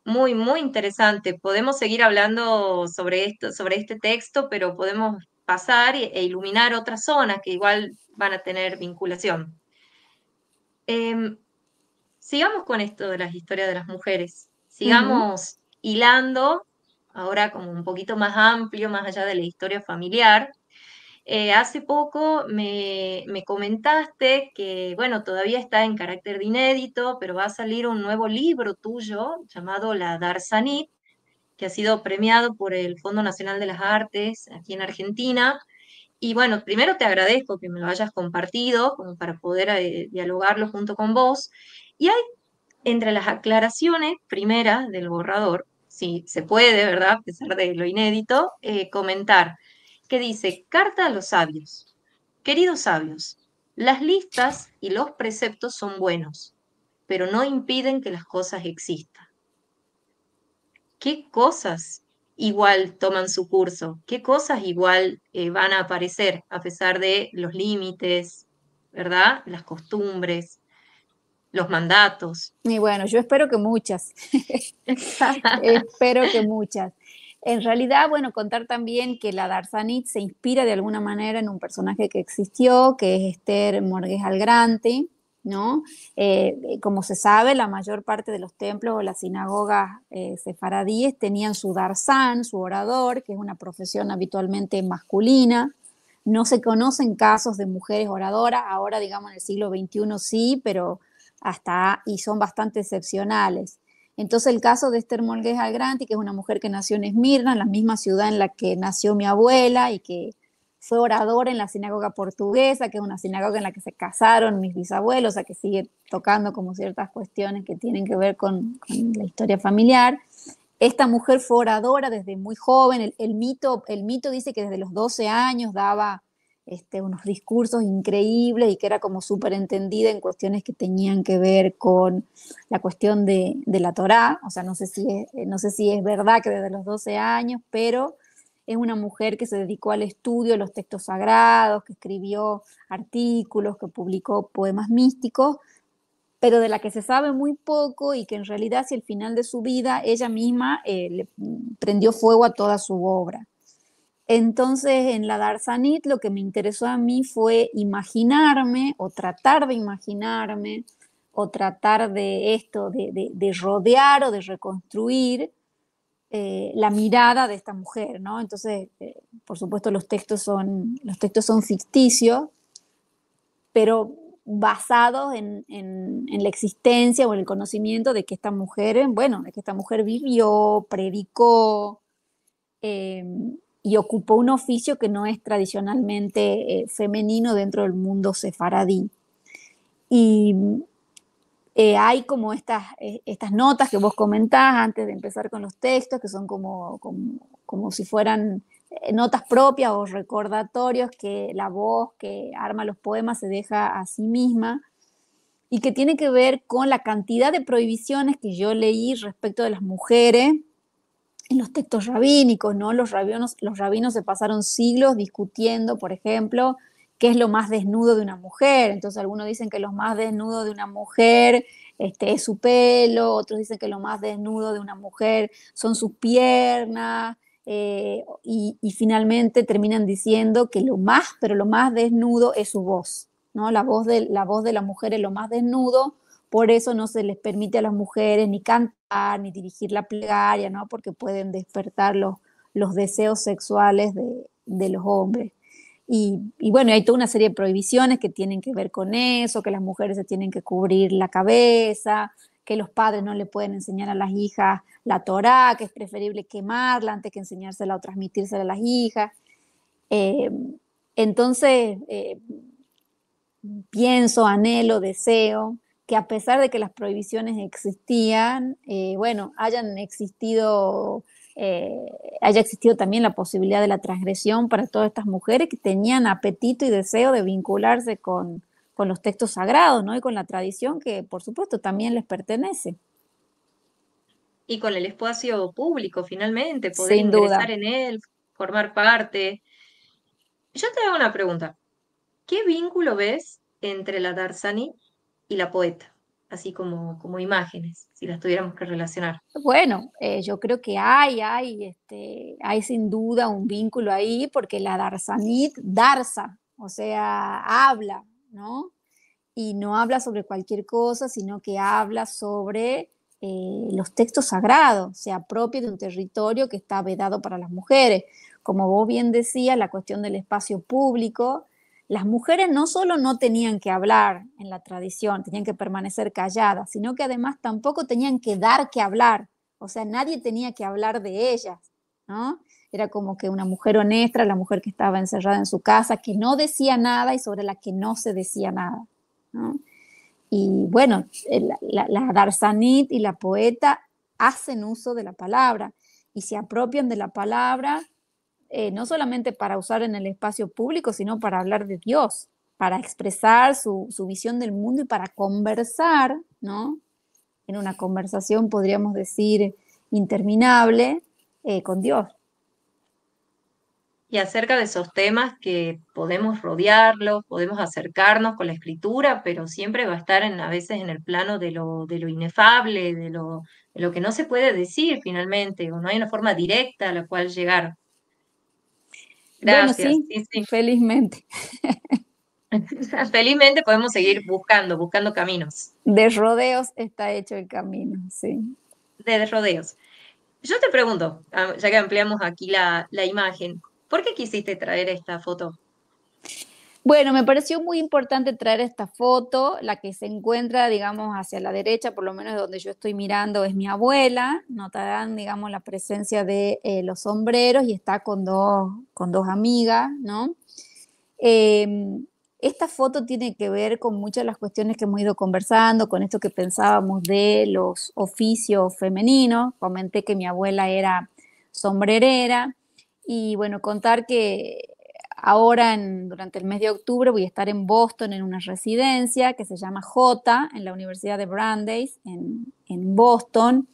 Muy, muy interesante. Podemos seguir hablando sobre esto, sobre este texto, pero podemos pasar e iluminar otras zonas que igual van a tener vinculación. Sigamos con esto de las historias de las mujeres. Sigamos hilando, ahora como un poquito más amplio, más allá de la historia familiar. Hace poco me comentaste que, bueno, todavía está en carácter de inédito, pero va a salir un nuevo libro tuyo llamado La Darsanit, que ha sido premiado por el Fondo Nacional de las Artes aquí en Argentina. Y bueno, primero te agradezco que me lo hayas compartido, como para poder dialogarlo junto con vos. Y hay entre las aclaraciones primeras del borrador, si se puede, ¿verdad? A pesar de lo inédito, comentar que dice, carta a los sabios. Queridos sabios, las listas y los preceptos son buenos, pero no impiden que las cosas existan. ¿Qué cosas igual toman su curso? ¿Qué cosas igual van a aparecer a pesar de los límites, ¿verdad? Las costumbres, los mandatos. Y bueno, yo espero que muchas. Espero que muchas. En realidad, bueno, contar también que la Darsanit se inspira de alguna manera en un personaje que existió, que es Esther Morgués Algranti, ¿no? Como se sabe, la mayor parte de los templos o las sinagogas sefaradíes tenían su darsán, su orador, que es una profesión habitualmente masculina. No se conocen casos de mujeres oradoras, ahora digamos en el siglo XXI sí, pero y son bastante excepcionales. Entonces el caso de Esther Morgués Algranti, que es una mujer que nació en Esmirna, en la misma ciudad en la que nació mi abuela y que fue oradora en la sinagoga portuguesa, que es una sinagoga en la que se casaron mis bisabuelos, o sea que sigue tocando como ciertas cuestiones que tienen que ver con la historia familiar. Esta mujer fue oradora desde muy joven, el mito dice que desde los 12 años daba unos discursos increíbles y que era como súper entendida en cuestiones que tenían que ver con la cuestión de la Torá, o sea, no sé si es verdad que desde los 12 años, pero es una mujer que se dedicó al estudio de los textos sagrados, que escribió artículos, que publicó poemas místicos, pero de la que se sabe muy poco y que en realidad hacia el final de su vida ella misma le prendió fuego a toda su obra. Entonces, en la Darsanit lo que me interesó a mí fue imaginarme o tratar de imaginarme o tratar de rodear o de reconstruir la mirada de esta mujer, ¿no? Entonces, por supuesto, los textos son ficticios, pero basados en la existencia o en el conocimiento de que esta mujer, vivió, predicó y ocupó un oficio que no es tradicionalmente femenino dentro del mundo sefaradí. Y hay como estas notas que vos comentás antes de empezar con los textos, que son como si fueran notas propias o recordatorios que la voz que arma los poemas se deja a sí misma y que tiene que ver con la cantidad de prohibiciones que yo leí respecto de las mujeres en los textos rabínicos, ¿no? Los rabinos se pasaron siglos discutiendo, por ejemplo, qué es lo más desnudo de una mujer. Entonces algunos dicen que lo más desnudo de una mujer es su pelo, otros dicen que lo más desnudo de una mujer son sus piernas, y finalmente terminan diciendo que lo más desnudo es su voz, ¿no? La voz de la mujer es lo más desnudo, por eso no se les permite a las mujeres ni cantar, ni dirigir la plegaria, ¿no? Porque pueden despertar los deseos sexuales de los hombres. Y bueno, hay toda una serie de prohibiciones que tienen que ver con eso, que las mujeres se tienen que cubrir la cabeza, que los padres no le pueden enseñar a las hijas la Torá, que es preferible quemarla antes que enseñársela o transmitírsela a las hijas. Entonces, pienso, anhelo, deseo que a pesar de que las prohibiciones existían, haya existido también la posibilidad de la transgresión para todas estas mujeres que tenían apetito y deseo de vincularse con los textos sagrados, ¿no? Y con la tradición que, por supuesto, también les pertenece. Y con el espacio público, finalmente, poder Sin duda. ingresar en él, formar parte. Yo te hago una pregunta. ¿Qué vínculo ves entre la Darsani y la poeta? Así como imágenes, si las tuviéramos que relacionar. Bueno, yo creo que hay sin duda un vínculo ahí, porque la Darsanit darsa, o sea, habla, ¿no? Y no habla sobre cualquier cosa, sino que habla sobre los textos sagrados, se apropia de un territorio que está vedado para las mujeres. Como vos bien decías, la cuestión del espacio público, las mujeres no solo no tenían que hablar en la tradición, tenían que permanecer calladas, sino que además tampoco tenían que dar que hablar, o sea, nadie tenía que hablar de ellas, ¿no? Era como que una mujer honesta, la mujer que estaba encerrada en su casa, que no decía nada y sobre la que no se decía nada, ¿no? Y bueno, la Darsanit y la poeta hacen uso de la palabra y se apropian de la palabra, no solamente para usar en el espacio público, sino para hablar de Dios, para expresar su visión del mundo y para conversar, ¿no? En una conversación, podríamos decir, interminable, con Dios. Y acerca de esos temas que podemos rodearlos, podemos acercarnos con la escritura, pero siempre va a estar a veces en el plano de lo inefable, lo que no se puede decir finalmente, o no hay una forma directa a la cual llegar. Bueno, Gracias, sí, sí, sí. felizmente. Felizmente podemos seguir buscando caminos De rodeos está hecho el camino, sí. de rodeos. Yo te pregunto, ya que ampliamos aquí la imagen, ¿por qué quisiste traer esta foto? Bueno, me pareció muy importante traer esta foto, la que se encuentra, digamos, hacia la derecha, por lo menos de donde yo estoy mirando, es mi abuela. Notarán, digamos, la presencia de los sombreros y está con dos amigas, ¿no? Eh, Esta foto tiene que ver con muchas de las cuestiones que hemos ido conversando, con esto que pensábamos de los oficios femeninos. Comenté que mi abuela era sombrerera y bueno, contar que ahora durante el mes de octubre voy a estar en Boston en una residencia que se llama J en la Universidad de Brandeis en Boston,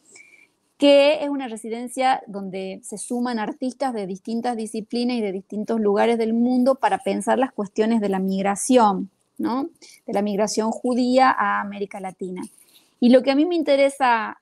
que es una residencia donde se suman artistas de distintas disciplinas y de distintos lugares del mundo para pensar las cuestiones de la migración, ¿no? De la migración judía a América Latina. Y lo que a mí me interesa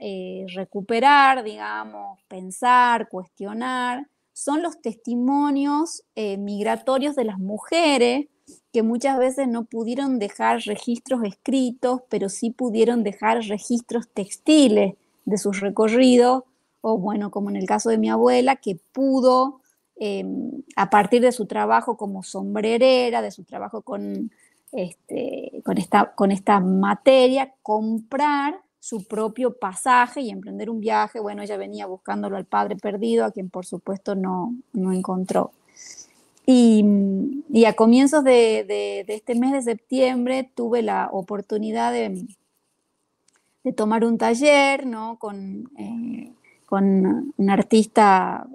recuperar, digamos, pensar, cuestionar, son los testimonios migratorios de las mujeres que muchas veces no pudieron dejar registros escritos, pero sí pudieron dejar registros textiles de sus recorridos, o bueno, como en el caso de mi abuela, que pudo, a partir de su trabajo como sombrerera, de su trabajo con esta materia, comprar su propio pasaje y emprender un viaje. Bueno, ella venía buscándolo al padre perdido, a quien por supuesto no encontró. Y a comienzos de este mes de septiembre tuve la oportunidad de tomar un taller, ¿no? Con una artista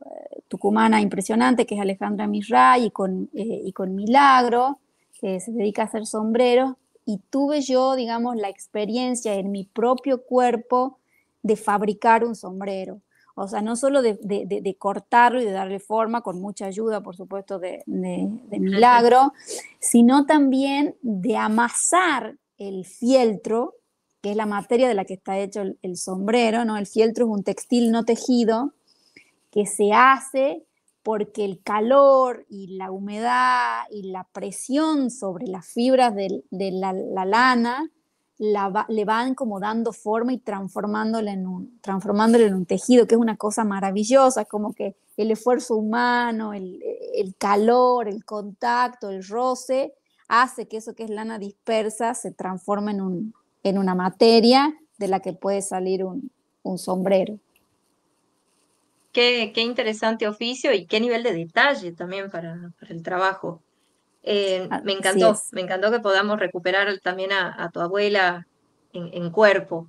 tucumana impresionante que es Alejandra Misray y con Milagro, que se dedica a hacer sombreros, y tuve yo, digamos, la experiencia en mi propio cuerpo de fabricar un sombrero. O sea, no solo de cortarlo y de darle forma, con mucha ayuda, por supuesto, de Milagro, sino también de amasar el fieltro, que es la materia de la que está hecho el sombrero, ¿no? El fieltro es un textil no tejido que se hace porque el calor y la humedad y la presión sobre las fibras de la lana le van como dando forma y transformándolo en un tejido, que es una cosa maravillosa, como que el esfuerzo humano, el calor, el contacto, el roce, hace que eso que es lana dispersa se transforme en una materia de la que puede salir un sombrero. Qué interesante oficio y qué nivel de detalle también para el trabajo. Así es. Me encantó que podamos recuperar también a tu abuela en cuerpo.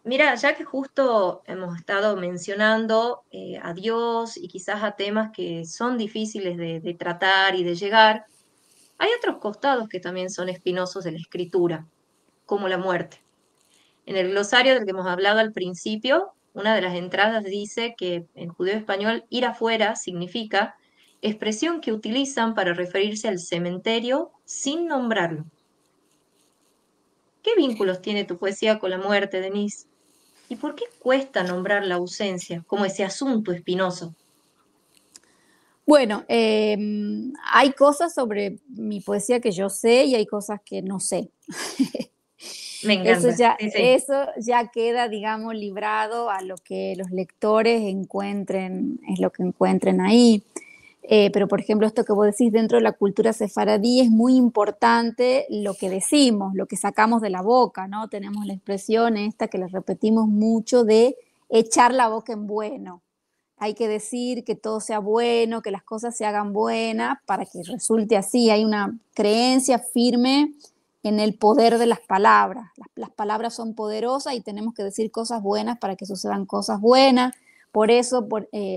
Mira, ya que justo hemos estado mencionando a Dios y quizás a temas que son difíciles de tratar y de llegar, hay otros costados que también son espinosos de la escritura, como la muerte. En el glosario del que hemos hablado al principio, una de las entradas dice que en judeo español ir afuera significa expresión que utilizan para referirse al cementerio sin nombrarlo. ¿Qué vínculos tiene tu poesía con la muerte, Denise? ¿Y por qué cuesta nombrar la ausencia como ese asunto espinoso? Bueno, hay cosas sobre mi poesía que yo sé y hay cosas que no sé. Me encanta. Sí, sí. Eso ya queda, digamos, librado a lo que los lectores encuentren, es lo que encuentren ahí. Pero, por ejemplo, esto que vos decís dentro de la cultura sefaradí es muy importante lo que decimos, lo que sacamos de la boca, ¿no? Tenemos la expresión esta que la repetimos mucho de echar la boca en bueno. Hay que decir que todo sea bueno, que las cosas se hagan buenas para que resulte así. Hay una creencia firme en el poder de las palabras. Las palabras son poderosas y tenemos que decir cosas buenas para que sucedan cosas buenas. Por eso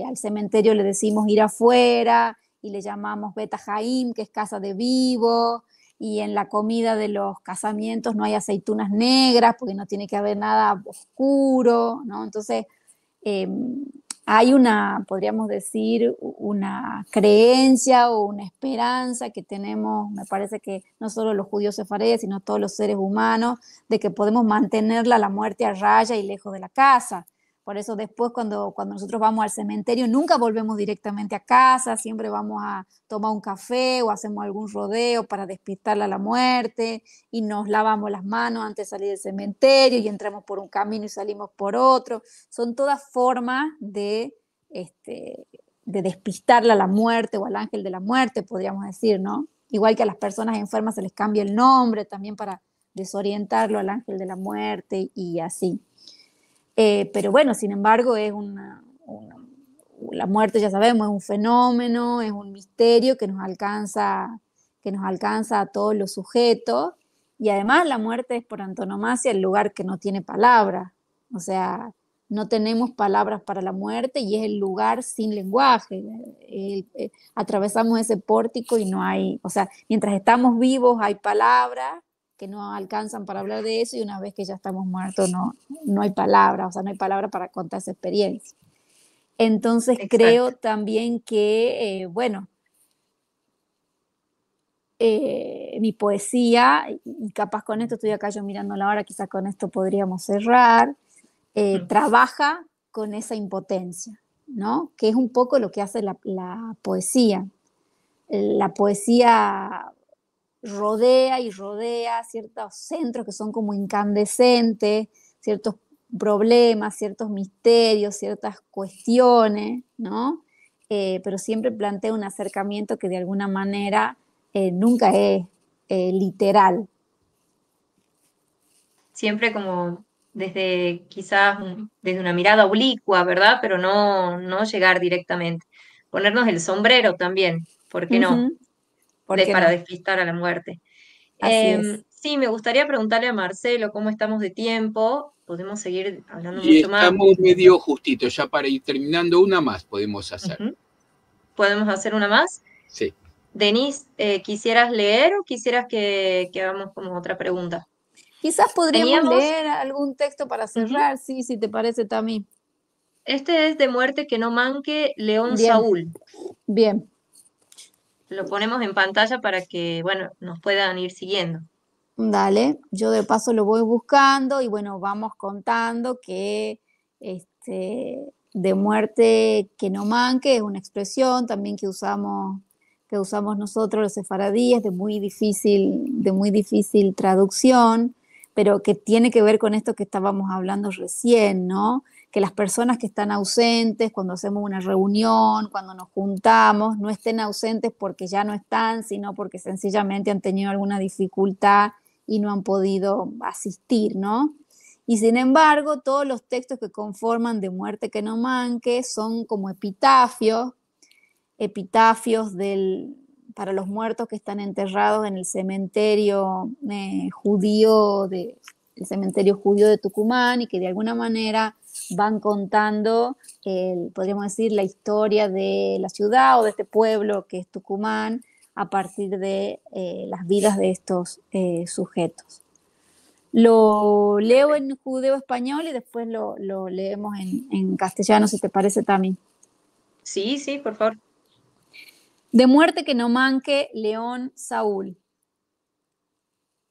al cementerio le decimos ir afuera y le llamamos Beta Jaim, que es casa de vivo, y en la comida de los casamientos no hay aceitunas negras porque no tiene que haber nada oscuro, ¿no? Entonces, hay una, podríamos decir, una creencia o una esperanza que tenemos, me parece que no solo los judíos sefardíes, sino todos los seres humanos, de que podemos mantenerla la muerte a raya y lejos de la casa. Por eso después cuando nosotros vamos al cementerio nunca volvemos directamente a casa, siempre vamos a tomar un café o hacemos algún rodeo para despistarla a la muerte y nos lavamos las manos antes de salir del cementerio y entramos por un camino y salimos por otro. Son todas formas de despistarla a la muerte o al ángel de la muerte, podríamos decir, ¿no? Igual que a las personas enfermas se les cambia el nombre también para desorientarlo al ángel de la muerte y así. Pero bueno, sin embargo, la muerte, ya sabemos, es un fenómeno, es un misterio que nos alcanza a todos los sujetos, y además la muerte es por antonomasia el lugar que no tiene palabras, o sea, no tenemos palabras para la muerte y es el lugar sin lenguaje. Atravesamos ese pórtico y no hay, o sea, mientras estamos vivos hay palabras que no alcanzan para hablar de eso, y una vez que ya estamos muertos no hay palabra, o sea, no hay palabra para contar esa experiencia. Entonces Exacto. creo también que, mi poesía, y capaz con esto estoy acá yo mirando la hora, quizás con esto podríamos cerrar, trabaja con esa impotencia, ¿no? Que es un poco lo que hace la poesía. La poesía rodea y rodea ciertos centros que son como incandescentes, ciertos problemas, ciertos misterios, ciertas cuestiones, ¿no? Pero siempre plantea un acercamiento que de alguna manera nunca es literal. Siempre como desde quizás desde una mirada oblicua, ¿verdad? Pero no llegar directamente. Ponernos el sombrero también, ¿por qué no? ¿Por qué Para no? despistar a la muerte. Así es. Sí, me gustaría preguntarle a Marcelo cómo estamos de tiempo. Podemos seguir hablando Y mucho más. estamos medio justitos, ya para ir terminando, una más podemos hacer. Ujú. ¿Podemos hacer una más? Sí. Denise, ¿quisieras leer o quisieras que hagamos como otra pregunta? Quizás podríamos Teníamos, leer algún texto para ujú, cerrar, sí, si te parece también. este es de Muerte que no manque, León Bien, Saúl. bien. Lo ponemos en pantalla para que, bueno, nos puedan ir siguiendo. Dale, yo de paso lo voy buscando y bueno, vamos contando que de muerte que no manque es una expresión también que usamos nosotros los sefaradíes, de muy difícil traducción, pero que tiene que ver con esto que estábamos hablando recién, ¿no? Que las personas que están ausentes cuando hacemos una reunión, cuando nos juntamos, no estén ausentes porque ya no están, sino porque sencillamente han tenido alguna dificultad y no han podido asistir, ¿no? Y sin embargo, todos los textos que conforman de muerte que no manque son como epitafios para los muertos que están enterrados en el cementerio judío el cementerio judío de Tucumán, y que de alguna manera van contando, podríamos decir, la historia de la ciudad o de este pueblo que es Tucumán, a partir de las vidas de estos sujetos. Lo leo en judeo-español y después lo leemos en castellano, si te parece, Tami. Sí, sí, por favor. De muerte que no manque, León Saúl.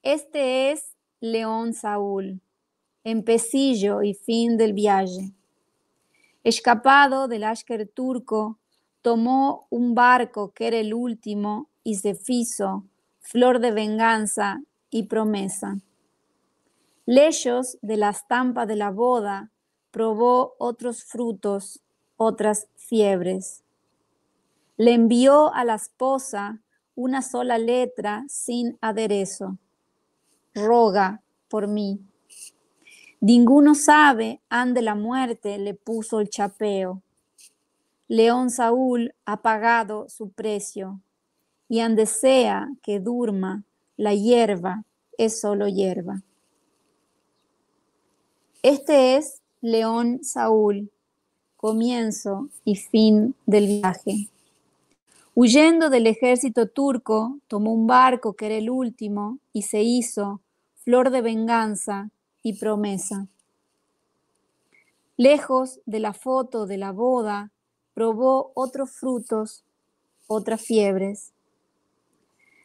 Este es León Saúl, empecillo y fin del viaje. Escapado del Ashker turco, tomó un barco que era el último y se fizo, flor de venganza y promesa. Lejos de la estampa de la boda, probó otros frutos, otras fiebres. Le envió a la esposa una sola letra sin aderezo. Roga por mí. Ninguno sabe ande la muerte le puso el chapeo. León Saúl ha pagado su precio, y ande sea que durma, la hierba es solo hierba. Este es León Saúl, comienzo y fin del viaje. Huyendo del ejército turco, tomó un barco que era el último y se hizo flor de venganza y promesa. Lejos de la foto de la boda, probó otros frutos, otras fiebres.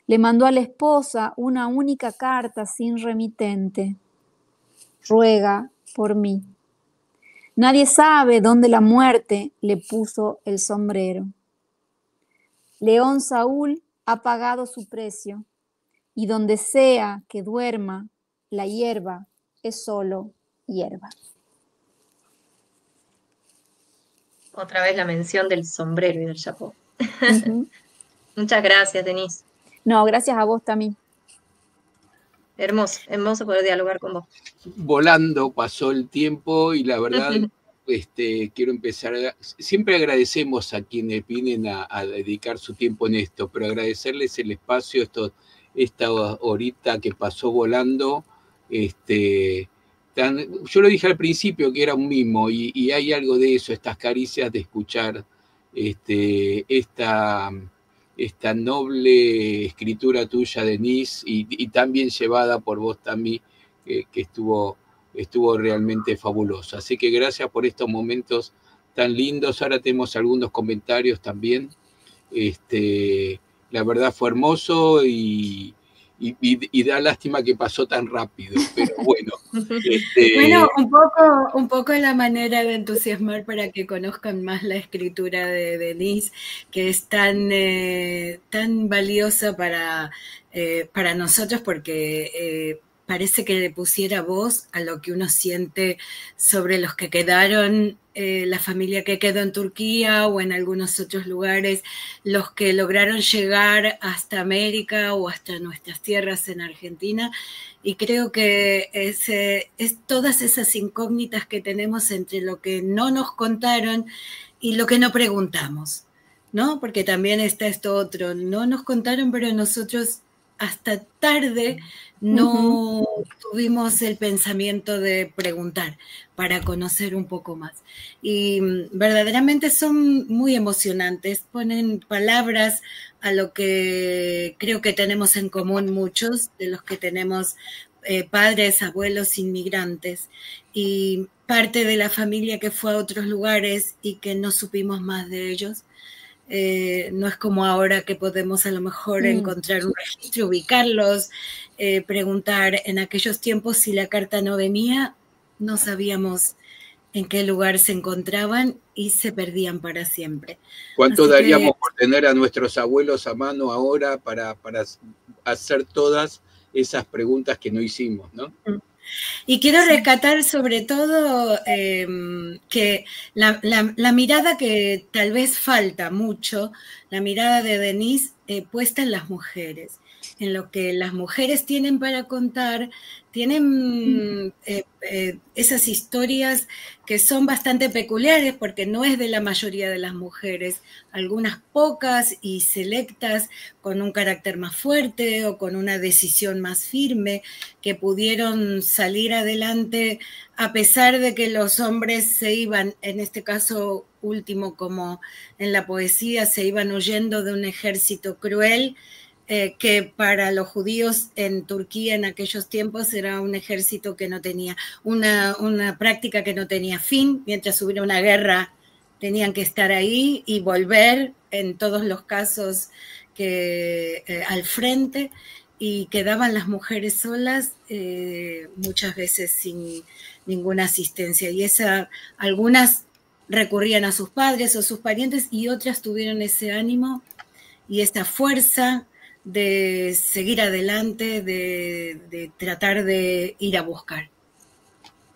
Le mandó a la esposa una única carta sin remitente. Ruega por mí. Nadie sabe dónde la muerte le puso el sombrero. León Saúl ha pagado su precio, y donde sea que duerma, la hierba es solo hierba. Otra vez la mención del sombrero y del chapó. Uh-huh. Muchas gracias, Denise. No, gracias a vos también. Hermoso, hermoso poder dialogar con vos. Volando pasó el tiempo y la verdad, quiero empezar. Siempre agradecemos a quienes vienen a dedicar su tiempo en esto, pero agradecerles el espacio, esta horita que pasó volando. Yo lo dije al principio que era un mimo y hay algo de eso, estas caricias de escuchar esta noble escritura tuya, Denise, y tan bien llevada por vos también, que estuvo realmente fabuloso. Así que gracias por estos momentos tan lindos. Ahora tenemos algunos comentarios también. La verdad fue hermoso y da lástima que pasó tan rápido, pero bueno. Bueno, un poco la manera de entusiasmar para que conozcan más la escritura de Denise, que es tan valiosa para nosotros, porque parece que le pusiera voz a lo que uno siente sobre los que quedaron, la familia que quedó en Turquía o en algunos otros lugares, los que lograron llegar hasta América o hasta nuestras tierras en Argentina. Y creo que es todas esas incógnitas que tenemos entre lo que no nos contaron y lo que no preguntamos, ¿no? Porque también está esto otro, no nos contaron, pero nosotros hasta tarde no tuvimos el pensamiento de preguntar para conocer un poco más. Y verdaderamente son muy emocionantes, ponen palabras a lo que creo que tenemos en común muchos de los que tenemos padres, abuelos inmigrantes y parte de la familia que fue a otros lugares y que no supimos más de ellos. No es como ahora que podemos a lo mejor encontrar un registro, ubicarlos, preguntar. En aquellos tiempos, si la carta no venía, no sabíamos en qué lugar se encontraban y se perdían para siempre. ¿Cuánto daríamos por tener a nuestros abuelos a mano ahora para hacer todas esas preguntas que no hicimos, ¿no? Y quiero rescatar sobre todo que la mirada que tal vez falta mucho, la mirada de Denise puesta en las mujeres, en lo que las mujeres tienen para contar, tienen esas historias que son bastante peculiares porque no es de la mayoría de las mujeres, algunas pocas y selectas con un carácter más fuerte o con una decisión más firme que pudieron salir adelante a pesar de que los hombres se iban, en este caso último como en la poesía, se iban huyendo de un ejército cruel que para los judíos en Turquía en aquellos tiempos era un ejército que no tenía, una práctica que no tenía fin, mientras hubiera una guerra tenían que estar ahí y volver en todos los casos al frente, y quedaban las mujeres solas muchas veces sin ninguna asistencia, y algunas recurrían a sus padres o sus parientes y otras tuvieron ese ánimo y esa fuerza de seguir adelante, de tratar de ir a buscar.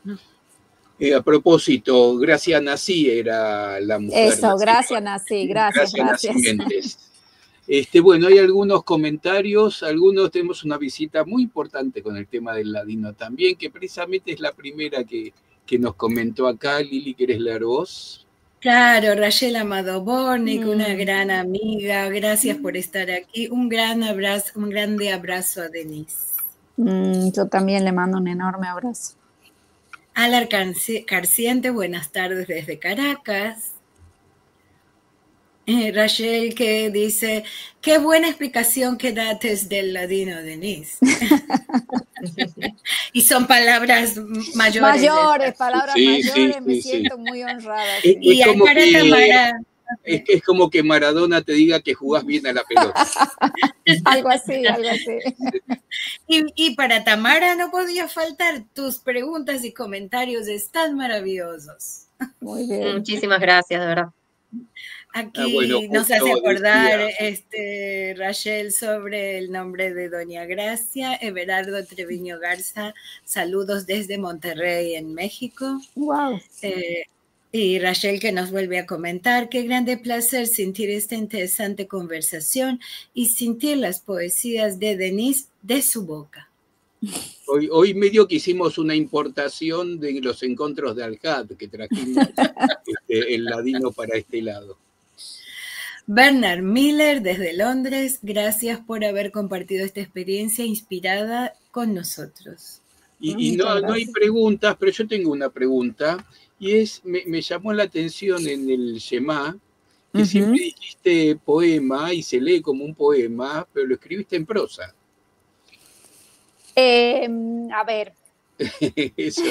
¿No? A propósito, Gracia Nací era la mujer. Eso, Gracia Nací, gracias. Méndez. Bueno, hay algunos comentarios, tenemos una visita muy importante con el tema del ladino también, que precisamente es la primera que nos comentó acá. Lili, ¿querés leer vos? Claro, Rachel Amado Bornik, una gran amiga, gracias por estar aquí. Un grande abrazo a Denise. Yo también le mando un enorme abrazo. Alar Carciente, buenas tardes desde Caracas. Rachel que dice, qué buena explicación que dates del ladino, Denise. Y son palabras mayores. Mayores, palabras Sí, mayores, sí, me sí, sí. siento muy honrada. Es, Sí. Y es como para que, Tamara, es como que Maradona te diga que jugás bien a la pelota. Algo así, algo así. y para Tamara no podía faltar, tus preguntas y comentarios están maravillosos. Muy bien. Muchísimas gracias, de verdad. Aquí Bueno, nos hace justo acordar decía, Rachel sobre el nombre de Doña Gracia, Everardo Treviño Garza, saludos desde Monterrey, en México. Wow. Y Rachel que nos vuelve a comentar, qué grande placer sentir esta interesante conversación y sentir las poesías de Denise de su boca. hoy medio que hicimos una importación de los encontros de Al-Had, que trajimos el ladino para este lado. Bernard Miller desde Londres, gracias por haber compartido esta experiencia inspirada con nosotros. Y no hay preguntas, pero yo tengo una pregunta, y me llamó la atención en el Shema, que siempre dijiste poema y se lee como un poema, pero lo escribiste en prosa. A ver. Eso.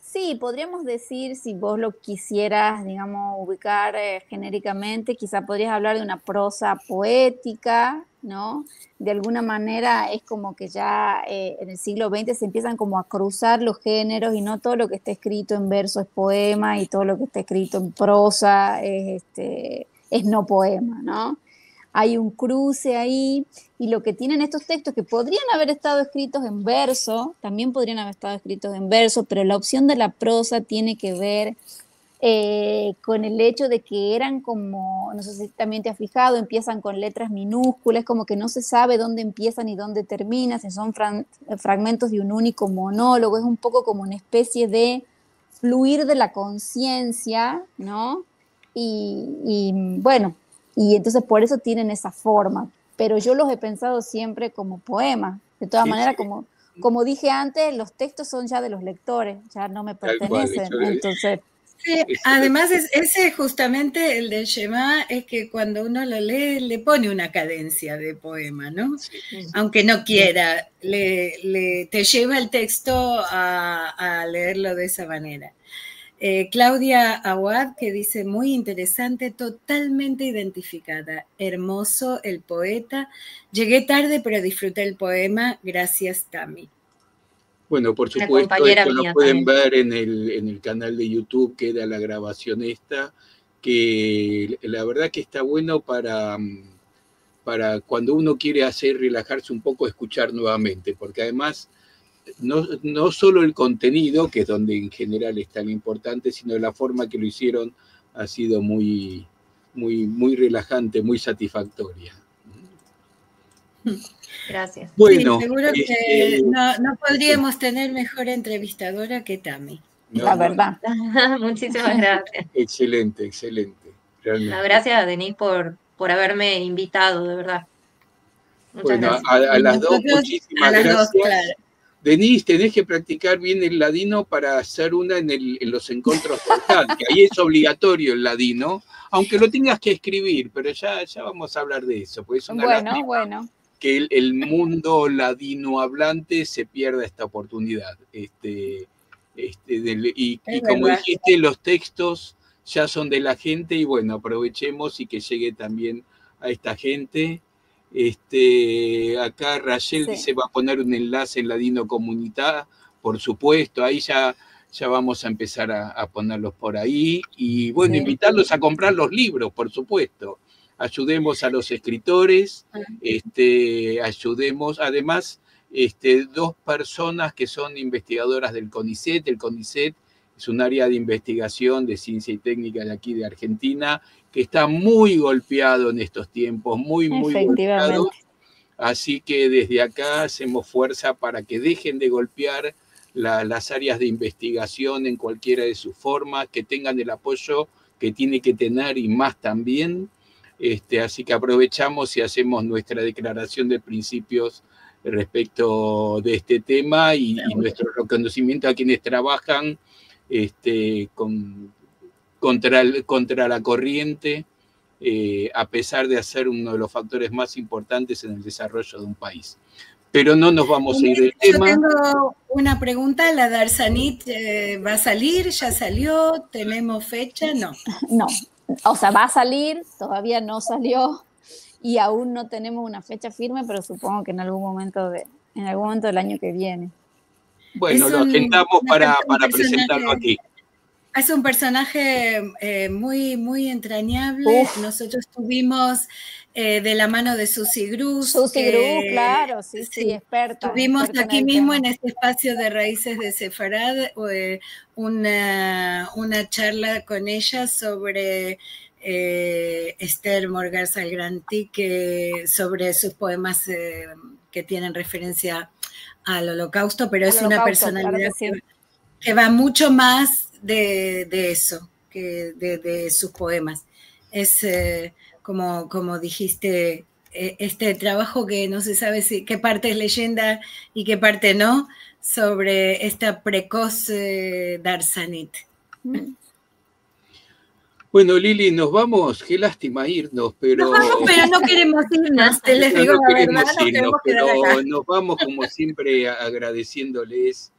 Sí, podríamos decir, si vos lo quisieras, digamos, ubicar genéricamente, quizá podrías hablar de una prosa poética, ¿no? De alguna manera es como que ya en el siglo XX se empiezan como a cruzar los géneros y no todo lo que está escrito en verso es poema y todo lo que está escrito en prosa es no poema, ¿no? Hay un cruce ahí, y lo que tienen estos textos que podrían haber estado escritos en verso, también podrían haber estado escritos en verso, pero la opción de la prosa tiene que ver con el hecho de que eran como, no sé si también te has fijado, empiezan con letras minúsculas, como que no se sabe dónde empiezan y dónde terminan, si son fragmentos de un único monólogo, es un poco como una especie de fluir de la conciencia, ¿no? Y bueno, y entonces por eso tienen esa forma, pero yo los he pensado siempre como poemas. De todas maneras, como dije antes, los textos son ya de los lectores, ya no me pertenecen, entonces... Sí, además ese justamente el del Shema es que cuando uno lo lee le pone una cadencia de poema, ¿no? Sí. Aunque no quiera, te lleva el texto a leerlo de esa manera. Claudia Awad, que dice, muy interesante, totalmente identificada, hermoso el poeta, llegué tarde pero disfruté el poema, gracias Tami. Bueno, por supuesto, esto lo pueden ver en el canal de YouTube, queda la grabación esta, que la verdad que está bueno para cuando uno quiere relajarse un poco, escuchar nuevamente, porque además no solo el contenido, que es donde en general es tan importante, sino la forma que lo hicieron ha sido muy, muy, muy relajante, muy satisfactoria. Gracias. Bueno, sí, seguro que no podríamos tener mejor entrevistadora que Tami. La verdad. Muchísimas gracias. Excelente, excelente. Realmente. Gracias, Denise, por haberme invitado, de verdad. Muchas gracias. A las dos, muchísimas gracias. Claro. Denise, tenés que practicar bien el ladino para hacer una en los encuentros totales, que ahí es obligatorio el ladino, aunque lo tengas que escribir, pero ya vamos a hablar de eso. Porque es una bueno. Que el mundo ladino hablante se pierda esta oportunidad. Y como dijiste, los textos ya son de la gente y bueno, aprovechemos y que llegue también a esta gente. Acá Rachel dice, va a poner un enlace en Ladino Comunidad, por supuesto, ahí ya vamos a empezar a ponerlos por ahí. Y bueno, invitarlos a comprar los libros, por supuesto. Ayudemos a los escritores, ayudemos, además, dos personas que son investigadoras del CONICET. El CONICET es un área de investigación de ciencia y técnica de aquí de Argentina, que está muy golpeado en estos tiempos, muy golpeado. Así que desde acá hacemos fuerza para que dejen de golpear las áreas de investigación en cualquiera de sus formas, que tengan el apoyo que tiene que tener y más también. Así que aprovechamos y hacemos nuestra declaración de principios respecto de este tema y nuestro reconocimiento a quienes trabajan contra la corriente, a pesar de ser uno de los factores más importantes en el desarrollo de un país. Pero no nos vamos a ir del tema. Yo tengo una pregunta, ¿la Darsanit va a salir? ¿Ya salió? ¿Tenemos fecha? No. No, o sea, va a salir, todavía no salió y aún no tenemos una fecha firme, pero supongo que en algún momento del año que viene. Bueno, lo agendamos para presentarlo aquí. Es un personaje muy, muy entrañable. Uf. Nosotros tuvimos de la mano de Susi Gruz. Susi Gruz, claro, sí, experta. Tuvimos experta aquí mismo en este espacio de Raíces de Sefarad una charla con ella sobre Esther Morgarza Algranti, sobre sus poemas que tienen referencia al Holocausto, pero es una personalidad claro que va mucho más de eso, que de sus poemas. Es como dijiste, este trabajo que no se sabe qué parte es leyenda y qué parte no, sobre esta precoz Darsanit. Bueno, Lili, nos vamos, qué lástima irnos, pero... Nos vamos, pero no queremos irnos, te les digo la verdad, pero nos vamos como siempre agradeciéndoles